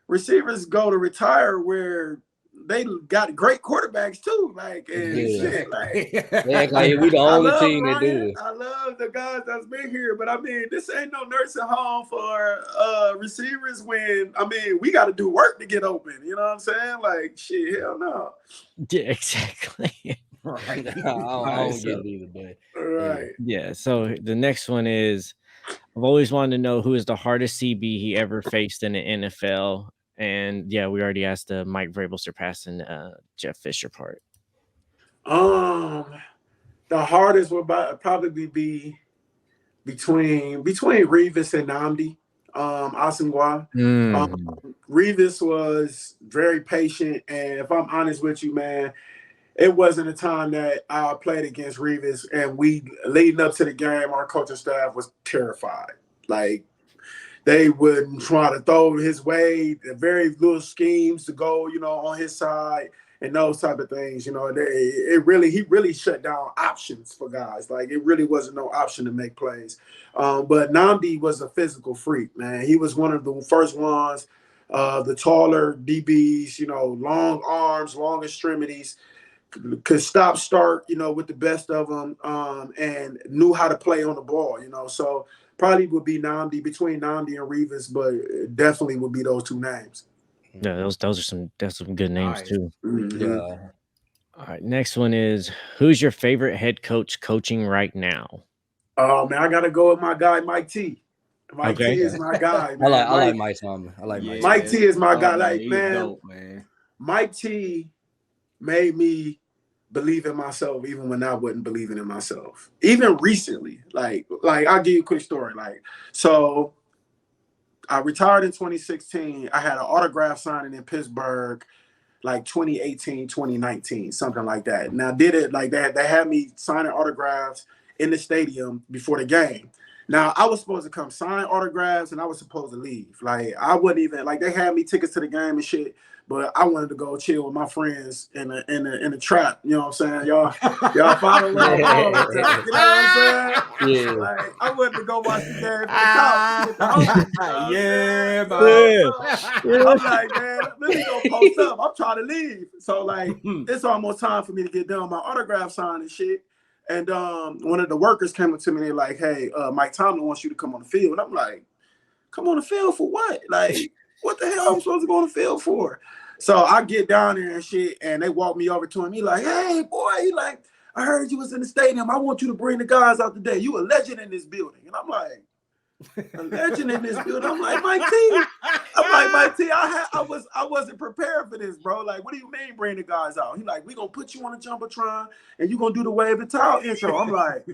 receivers go to retire where they got great quarterbacks too. Shit, they act like we the only team that do it. I love the guys that's been here, but I mean, this ain't no nursing home for receivers when, I mean, we got to do work to get open. You know what I'm saying? Like, shit, hell no. Yeah, exactly. Right. I don't get it either, but right. Yeah. So the next one is, I've always wanted to know who is the hardest CB he ever faced in the NFL. And yeah, we already asked the Mike Vrabel surpassing Jeff Fisher part. The hardest would probably be between Revis and Nnamdi Asingwa. Revis was very patient, and if I'm honest with you, man, it wasn't a time that I played against Revis, and we leading up to the game, our coaching staff was terrified. Like, they would try to throw his way, very little schemes to go, on his side and those type of things. He really shut down options for guys. Like, it really wasn't no option to make plays. But Nnamdi was a physical freak, man. He was one of the first ones, the taller DBs, long arms, long extremities, could stop, start, with the best of them, and knew how to play on the ball, So probably would be Nnamdi, between Nnamdi and Revis, but definitely would be those two names. Yeah, those are some good names too. Mm-hmm. yeah. All right, next one is, who's your favorite head coach coaching right now? Oh man, I gotta go with my guy Mike T. Mike T is my guy, man. I like Mike Tomlin. I like Mike T is my guy. Like, man, dope, Mike T made me believe in myself even when I wasn't believing in myself. Even recently, like I'll give you a quick story. So I retired in 2016. I had an autograph signing in Pittsburgh, 2018, 2019, something like that. Now, did it like that? They had me signing autographs in the stadium before the game. Now, I was supposed to come sign autographs and I was supposed to leave. I wouldn't even, they had me tickets to the game and shit, but I wanted to go chill with my friends in the trap. You know what I'm saying? Y'all follow what I'm doing. You know what I'm saying? Yeah. I wanted to go watch the game from the couch. I'm like, man, let me go post up. I'm trying to leave. So, it's almost time for me to get done my autograph sign and shit. And one of the workers came up to me and they're like, hey, Mike Tomlin wants you to come on the field. And I'm like, come on the field for what? What the hell am I supposed to go on the field for? So I get down there and shit, and they walk me over to him. He like, hey, boy, I heard you was in the stadium. I want you to bring the guys out today. You a legend in this building. And I'm like, a legend in this building? I'm like, Mike T. I wasn't prepared for this, bro. What do you mean bring the guys out? He like, we gonna put you on a Jumbotron and you gonna do the wave the towel intro. I'm like,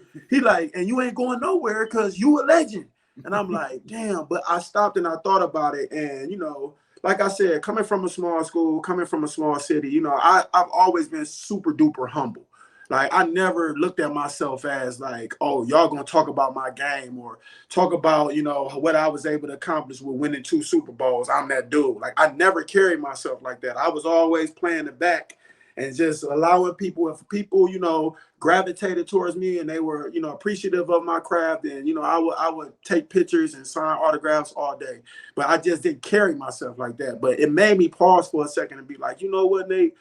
and you ain't going nowhere because you a legend. And I'm like, damn, but I stopped and I thought about it. And, you know, like I said, coming from a small school, coming from a small city, you know, I've always been super duper humble. Like, I never looked at myself as like, oh, y'all gonna talk about my game or talk about, you know, what I was able to accomplish with winning 2 Super Bowls. I'm that dude. Like, I never carried myself like that. I was always playing the back and just allowing people, if people, you know, gravitated towards me and they were, you know, appreciative of my craft, and, you know, I would take pictures and sign autographs all day. But I just didn't carry myself like that. But it made me pause for a second and be like, you know what, Nate?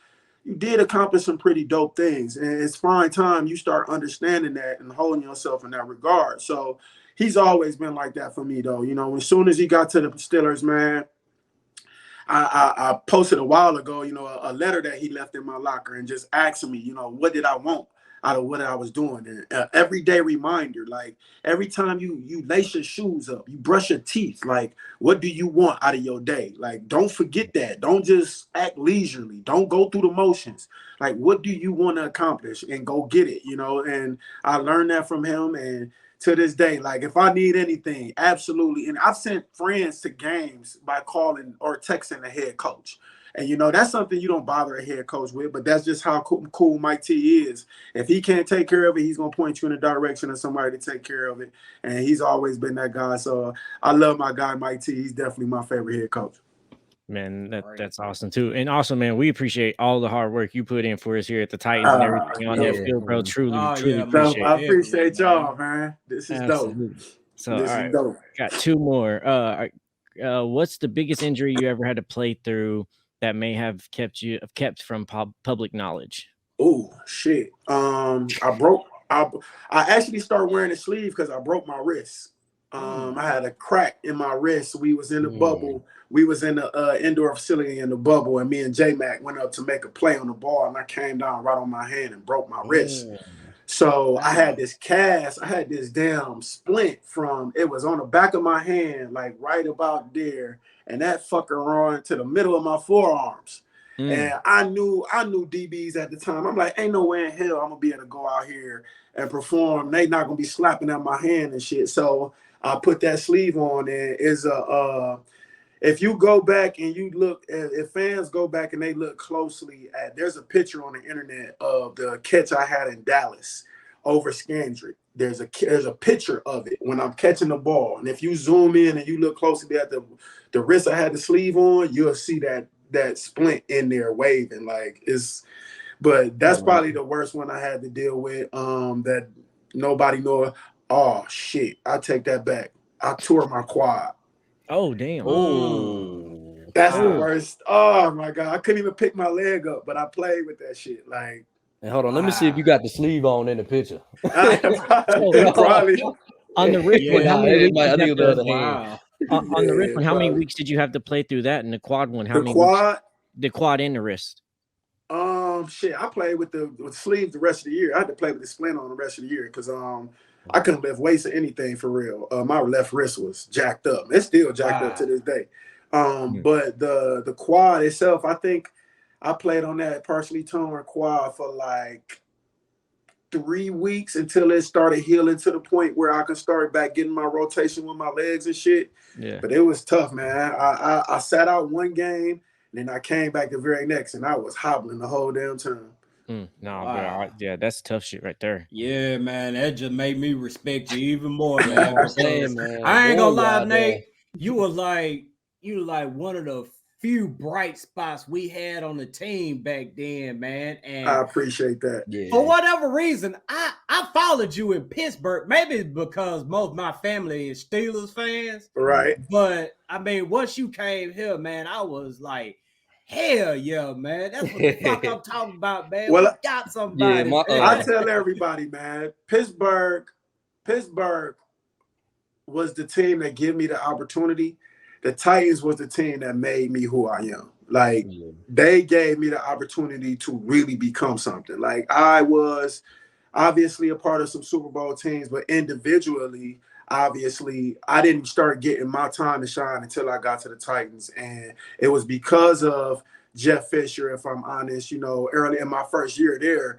You did accomplish some pretty dope things. And it's fine time you start understanding that and holding yourself in that regard. So he's always been like that for me, though. You know, as soon as he got to the Steelers, man, I posted a while ago, you know, a letter that he left in my locker and just asking me, you know, what did I want out of what I was doing? And everyday reminder, like every time you lace your shoes up, you brush your teeth, like what do you want out of your day? Like, don't forget that. Don't just act leisurely. Don't go through the motions. Like, what do you want to accomplish, and go get it, you know? And I learned that from him. And to this day, like if I need anything, absolutely. And I've sent friends to games by calling or texting the head coach. And, you know, that's something you don't bother a head coach with, but that's just how cool Mike T is. If he can't take care of it, he's going to point you in the direction of somebody to take care of it. And he's always been that guy. So I love my guy, Mike T. He's definitely my favorite head coach. Man, that's awesome too. And also, man, we appreciate all the hard work you put in for us here at the Titans and everything on that field, bro. Truly appreciate it. I appreciate y'all, man. This is Absolutely. dope. So, this is dope. Got 2 more. What's the biggest injury you ever had to play through that may have kept from public knowledge? Oh shit! I actually started wearing a sleeve because I broke my wrist. I had a crack in my wrist. We was in the bubble. We was in the indoor facility in the bubble, and me and J-Mac went up to make a play on the ball, and I came down right on my hand and broke my wrist. So I had this cast. I had this damn splint it was on the back of my hand, like right about there, and that fucker ran to the middle of my forearms. And I knew DBs at the time. I'm like, ain't no way in hell I'm gonna be able to go out here and perform. They not gonna be slapping at my hand and shit. So I put that sleeve on, and if you go back and you look, if fans go back and they look closely at, there's a picture on the internet of the catch I had in Dallas over Scandrick. There's a picture of it when I'm catching the ball, and if you zoom in and you look closely at the wrist I had the sleeve on, you'll see that splint in there waving like it's. But that's probably the worst one I had to deal with. That nobody know. Oh shit! I take that back. I tore my quad. Oh damn! Oh, that's the worst. Oh my god! I couldn't even pick my leg up, but I played with that shit. Like, and hold on, let me see if you got the sleeve on in the picture. Probably on the wrist one. How many weeks? On the wrist one, how many weeks did you have to play through that? And the quad one, how many? The quad and the wrist. Shit, I played with the sleeves the rest of the year. I had to play with the splint on the rest of the year because I couldn't lift weights or anything for real. My left wrist was jacked up. It's still jacked up to this day. But the quad itself, I think I played on that partially torn quad for like 3 weeks until it started healing to the point where I could start back getting my rotation with my legs and shit. Yeah. But it was tough, man. I sat out one game, and then I came back the very next, and I was hobbling the whole damn time. Bro, yeah, that's tough shit right there. Yeah, man, that just made me respect you even more, man. I ain't gonna lie, Nate. You were like one of the few bright spots we had on the team back then, man. And I appreciate that. Yeah. For whatever reason, I followed you in Pittsburgh. Maybe because most of my family is Steelers fans, right? But I mean, once you came here, man, I was like, hell yeah, man. That's what the fuck I'm talking about, man. Well, we got somebody. Yeah, I tell everybody, man, Pittsburgh was the team that gave me the opportunity. The Titans was the team that made me who I am. Like, they gave me the opportunity to really become something. Like, I was obviously a part of some Super Bowl teams, but individually, obviously, I didn't start getting my time to shine until I got to the Titans. And it was because of Jeff Fisher, if I'm honest. Early in my first year there,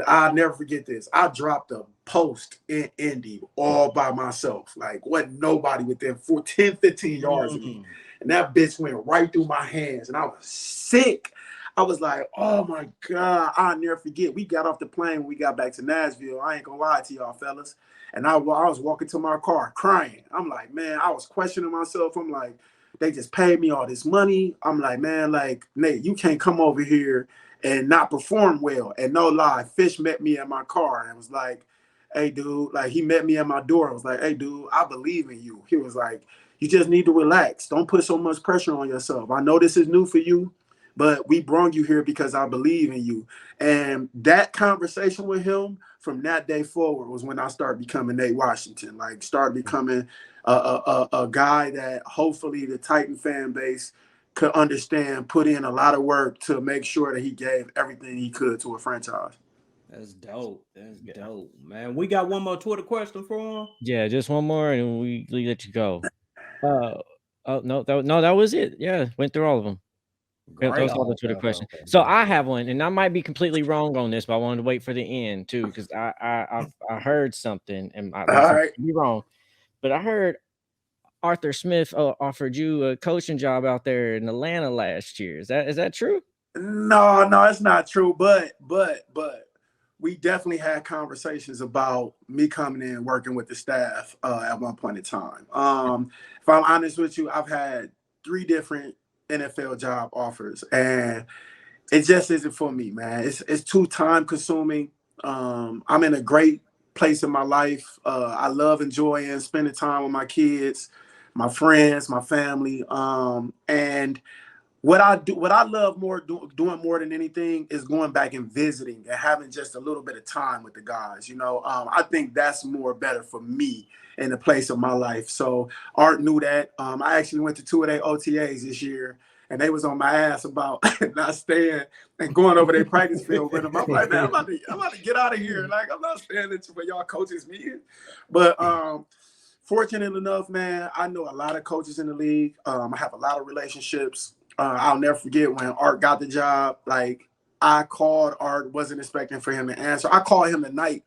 I'll never forget this. I dropped a post in Indy all by myself. Like, wasn't nobody within 10, 15 yards of me. And that bitch went right through my hands, and I was sick. I was like, oh, my God, I'll never forget. We got off the plane when we got back to Nashville. I ain't going to lie to y'all, fellas. And I was walking to my car crying. I'm like, man, I was questioning myself. I'm like, they just paid me all this money. I'm like, man, like, Nate, you can't come over here and not perform well. And no lie, Fish met me at my car and was like, hey, dude, like, he met me at my door. I was like, hey, dude, I believe in you. He was like, you just need to relax. Don't put so much pressure on yourself. I know this is new for you, but we brought you here because I believe in you. And that conversation with him from that day forward was when I started becoming Nate Washington, like started becoming a guy that hopefully the Titan fan base could understand, put in a lot of work to make sure that he gave everything he could to a franchise. That's dope. That's dope, man. We got one more Twitter question for him. Yeah, just one more, and we let you go. Oh no, that was it. Yeah, went through all of them. Those are all the Twitter questions. Okay. So I have one, and I might be completely wrong on this, but I wanted to wait for the end too, because I heard something, and I be wrong, but I heard Arthur Smith offered you a coaching job out there in Atlanta last year. Is that true? No, it's not true. But we definitely had conversations about me coming in and working with the staff at one point in time. If I'm honest with you, I've had 3 different NFL job offers, and it just isn't for me, man. It's too time consuming. I'm in a great place in my life. I love enjoying spending time with my kids, my friends, my family. And what I love doing more than anything is going back and visiting and having just a little bit of time with the guys. I think that's more better for me in the place of my life. So Art knew that. I actually went to 2 of their OTAs this year, and they was on my ass about not staying and going over their practice field with them. I'm like, man, I'm about to get out of here. Like, I'm not staying for y'all coaches meeting. But fortunate enough, man, I know a lot of coaches in the league. I have a lot of relationships. I'll never forget when Art got the job. Like, I called Art, wasn't expecting for him to answer. I called him the night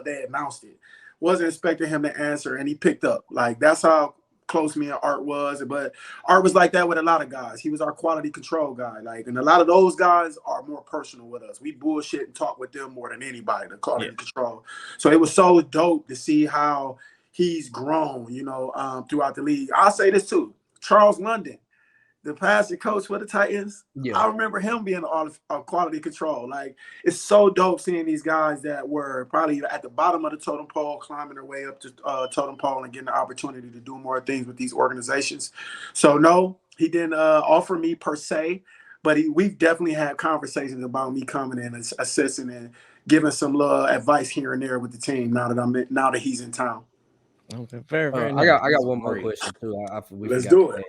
they announced it. Wasn't expecting him to answer, and he picked up. Like, that's how close me and Art was. But Art was like that with a lot of guys. He was our quality control guy. Like, and a lot of those guys are more personal with us. We bullshit and talk with them more than anybody, the quality control. So it was so dope to see how he's grown, throughout the league. I'll say this too. Charles London, the passing coach for the Titans, I remember him being on quality control. Like, it's so dope seeing these guys that were probably at the bottom of the totem pole, climbing their way up to totem pole and getting the opportunity to do more things with these organizations. So, no, he didn't offer me per se, but we've definitely had conversations about me coming in and assisting and giving some little advice here and there with the team now that he's in town. Okay, very nice. I got one more question too. Let's do it.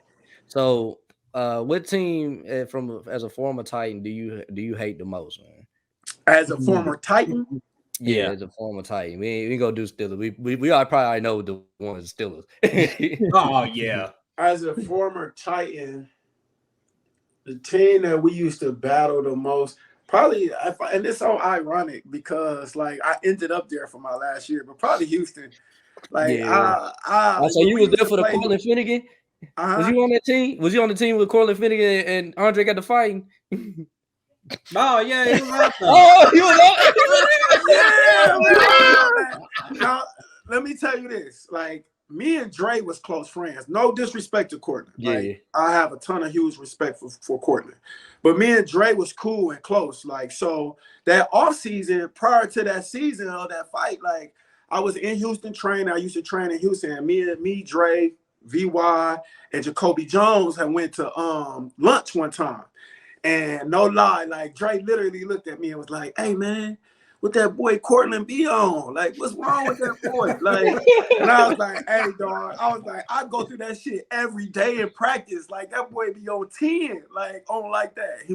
So, what team as a former Titan do you hate the most, man? As a former Titan? Yeah, as a former Titan. We go do Steelers. We all probably know the one is Steelers. Oh yeah. As a former Titan, the team that we used to battle the most, probably, and it's so ironic because like I ended up there for my last year, but probably Houston. Like, so you was there for the Courtland Finnegan? Was you on that team? Was you on the team with Courtland Finnegan and Andre got the fighting? Oh yeah, he was out there. Oh, he was out. Yeah. Now, let me tell you this: like, me and Dre was close friends. No disrespect to Courtland. Yeah. Like, I have a ton of huge respect for Courtland. But me and Dre was cool and close. Like, so that offseason, prior to that season of that fight, like, I was in Houston training. I used to train in Houston. And me, Dre, VY, and Jacoby Jones had went to lunch one time. And no lie, like, Dre literally looked at me and was like, hey, man, what that boy Courtland be on? Like, what's wrong with that boy? Like, and I was like, hey, dog. I was like, I go through that shit every day in practice. Like, that boy be on 10, like, on like that. He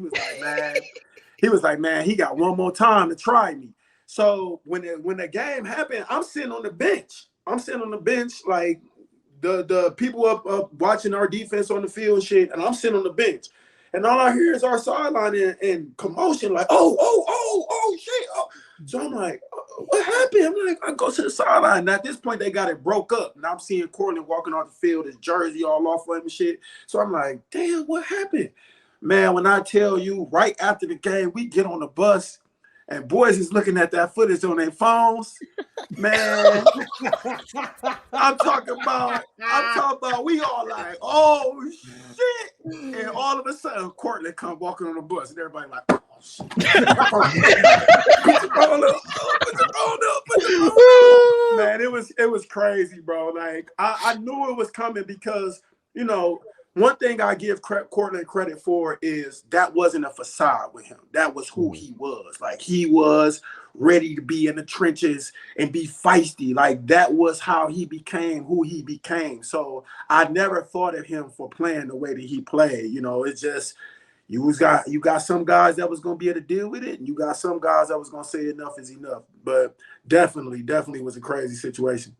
was like, man, he got one more time to try me. So when the game happened, I'm sitting on the bench. Like, the people up watching our defense on the field and shit, and I'm sitting on the bench. And all I hear is our sideline in commotion, like, oh, shit. Oh. So I'm like, what happened? I'm like, I go to the sideline. And at this point, they got it broke up. And I'm seeing Courtland walking off the field, his jersey all off of him and shit. So I'm like, damn, what happened? Man, when I tell you, right after the game, we get on the bus and boys is looking at that footage on their phones. Man, I'm talking about we all like, oh shit. And all of a sudden, Courtland come walking on the bus and everybody like, oh shit. Put your phone up. Man, it was crazy, bro. Like I knew it was coming because, you know, one thing I give Courtland credit for is that wasn't a facade with him. That was who he was. Like, he was ready to be in the trenches and be feisty. Like, that was how he became who he became. So I never thought of him for playing the way that he played. You know, it's just you got some guys that was gonna be able to deal with it, and you got some guys that was gonna say enough is enough. But definitely was a crazy situation.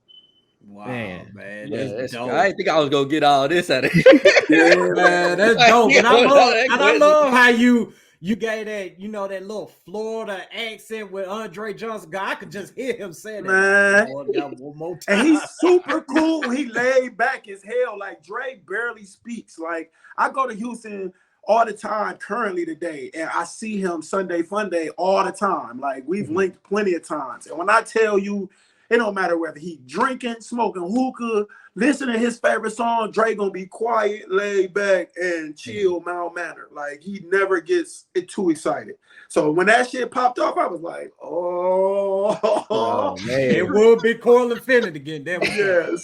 Wow, man. That's dope. I didn't think I was gonna get all this out of you. Yeah, man, that's dope. And I love how you gave that, you know, that little Florida accent with Andre Johnson. God, I could just hear him saying that. Man. One more time. And he's super cool. He laid back as hell. Like, Dre barely speaks. Like, I go to Houston all the time currently today, and I see him Sunday Funday all the time. Like, we've linked plenty of times. And when I tell you, it don't matter whether he drinking, smoking hookah, listening to his favorite song, Dre gonna be quiet, laid back, and chill, mild-mannered. Like, he never gets too excited. So when that shit popped off, I was like, oh man. It would be Courtland Finnegan that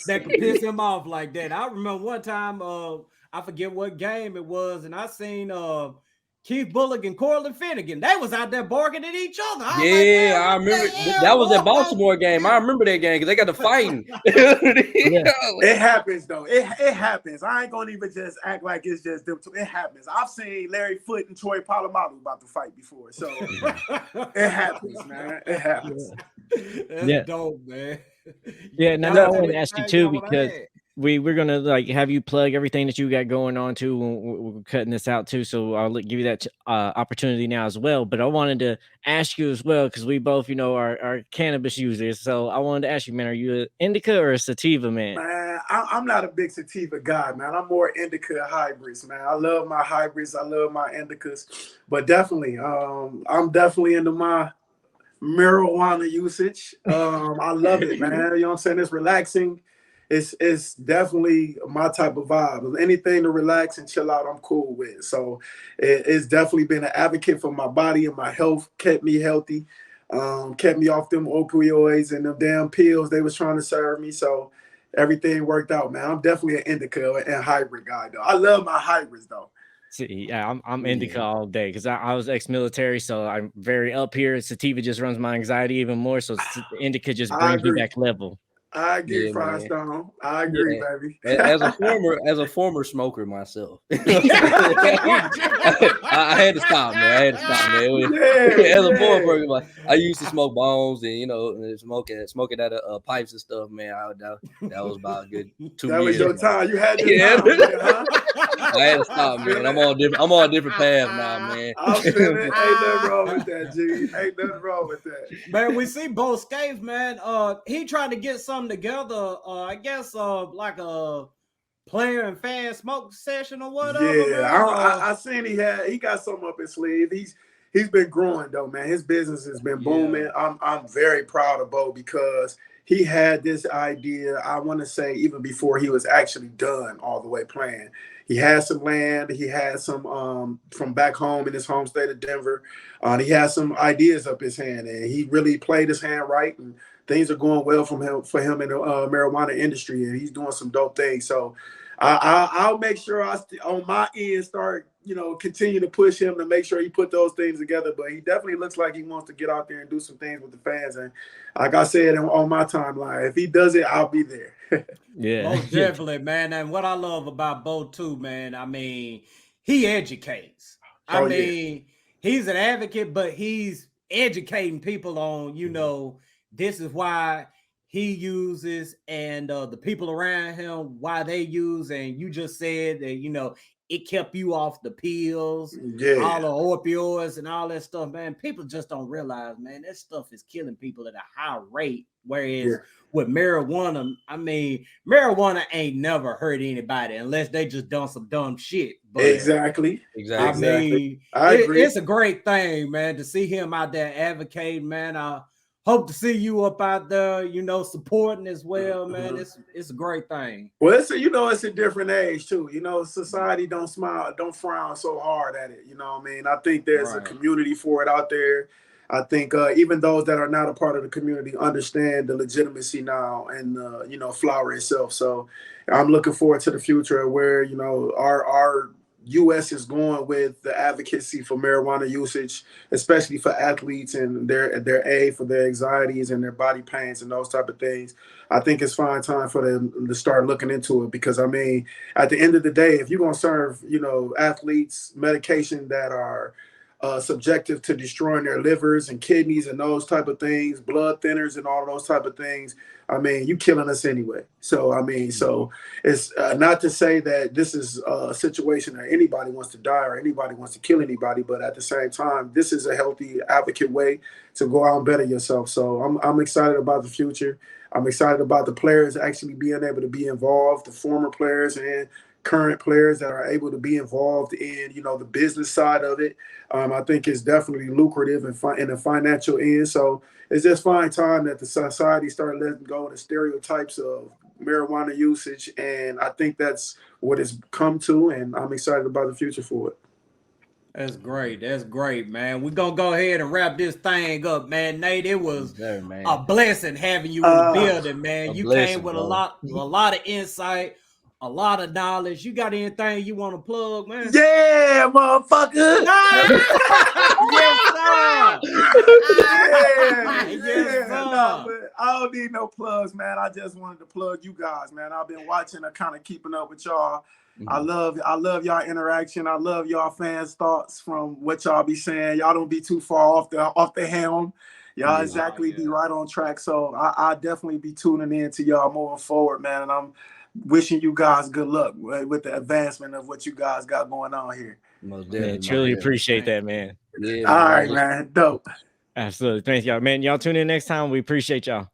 could piss him off like that. I remember one time, I forget what game it was, and I seen Keith Bullock and Courtland Finnegan. They was out there barking at each other. I remember that was that Baltimore game. I remember that game because they got to fighting. It happens though. It happens. I ain't gonna even just act like it's just them two. It happens. I've seen Larry Foote and Troy Polamalu about to fight before, so it happens, man. It happens. That's dope, man. Yeah, now I want to ask you too, because we're gonna like have you plug everything that you got going on too. We're cutting this out too, so I'll give you that opportunity now as well. But I wanted to ask you as well, because we both, you know, are cannabis users. So I wanted to ask you, man, are you an indica or a sativa man? Man, I'm not a big sativa guy, man. I'm more indica hybrids, man. I love my hybrids. I love my indicas, but definitely, I'm definitely into my marijuana usage. I love it, man. You know what I'm saying? It's relaxing. It's definitely my type of vibe. Anything to relax and chill out, I'm cool with. So it's definitely been an advocate for my body and my health, kept me healthy, kept me off them opioids and them damn pills they was trying to serve me. So everything worked out, man. I'm definitely an indica and hybrid guy, though. I love my hybrids, though. See, yeah, I'm indica all day because I was ex-military, so I'm very up here. Sativa just runs my anxiety even more, so indica just brings me back level. I agree, Firestone. I agree, baby. As a former smoker myself, I had to stop, man. As a former, like, I used to smoke bones and, you know, smoking out of pipes and stuff, man. That was about a good 2 years. That was your time. You had your time, man, huh? I had to stop, man. I'm on a different path now, man. I'm feeling it. Ain't nothing wrong with that, G. Ain't nothing wrong with that. Man, we see Bo Scapes, man. He tried to get something together. I guess like a player and fan smoke session or whatever. Yeah, I seen he got something up his sleeve. He's been growing though, man. His business has been booming. I'm very proud of Bo because he had this idea, I want to say, even before he was actually done all the way playing. He had some land. He had some from back home in his home state of Denver. He had some ideas up his hand, and he really played his hand right. And things are going well for him in the marijuana industry, and he's doing some dope things. So I'll make sure on my end start, you know, continue to push him to make sure he put those things together. But he definitely looks like he wants to get out there and do some things with the fans. And like I said on my timeline, if he does it, I'll be there. Yeah, most definitely, man. And what I love about Bo too, man, I mean, he educates. I mean, he's an advocate, but he's educating people on, you know, this is why he uses and the people around him, why they use. And you just said that, you know, it kept you off the pills, all Yeah, the opioids and all that stuff, man. People just don't realize, man, that stuff is killing people at a high rate. Whereas yeah, with marijuana, I mean, marijuana ain't never hurt anybody unless they just done some dumb shit. But exactly. I Exactly. mean, I agree. it's a great thing, man, to see him out there advocating, man. I hope to see you up out there, supporting as well, man. It's a great thing. Well, it's a different age too. Society don't frown so hard at it. You know what I mean? I think there's a Right. community for it out there. I think even those that are not a part of the community understand the legitimacy now and flower itself. So I'm looking forward to the future where our U.S. is going with the advocacy for marijuana usage, especially for athletes and their aid for their anxieties and their body pains and those type of things. I think it's fine time for them to start looking into it because I mean, at the end of the day, if you're gonna serve athletes medication that are subjective to destroying their livers and kidneys and those type of things, blood thinners and all of those type of things, I mean, you killing us anyway. So I mean, so it's not to say that this is a situation that anybody wants to die or anybody wants to kill anybody, but at the same time, this is a healthy advocate way to go out and better yourself. So I'm excited about the future. I'm excited about the players actually being able to be involved, the former players and current players that are able to be involved in, the business side of it. I think it's definitely lucrative in the financial end. So it's just fine time that the society started letting go of the stereotypes of marijuana usage. And I think that's what it's come to. And I'm excited about the future for it. That's great. That's great, man. We're gonna go ahead and wrap this thing up, man. Nate, it was man. a blessing having you in the building, man. You blessing, came with bro. a lot of insight, a lot of knowledge. You got anything you want to plug, man? Yeah, motherfucker. Yes, sir. Yes, sir. No, but I don't need no plugs, man. I just wanted to plug you guys, man. I've been watching and kind of keeping up with y'all. I love y'all interaction. I love y'all fans' thoughts from what y'all be saying. Y'all don't be too far off the helm. Y'all exactly be right on track. So I definitely be tuning in to y'all moving forward, man. And I'm wishing you guys good luck with the advancement of what you guys got going on here. Most Man, definitely, truly appreciate that, man. Yeah, All right, man. Dope. Absolutely. Thanks, y'all. Man, y'all tune in next time. We appreciate y'all.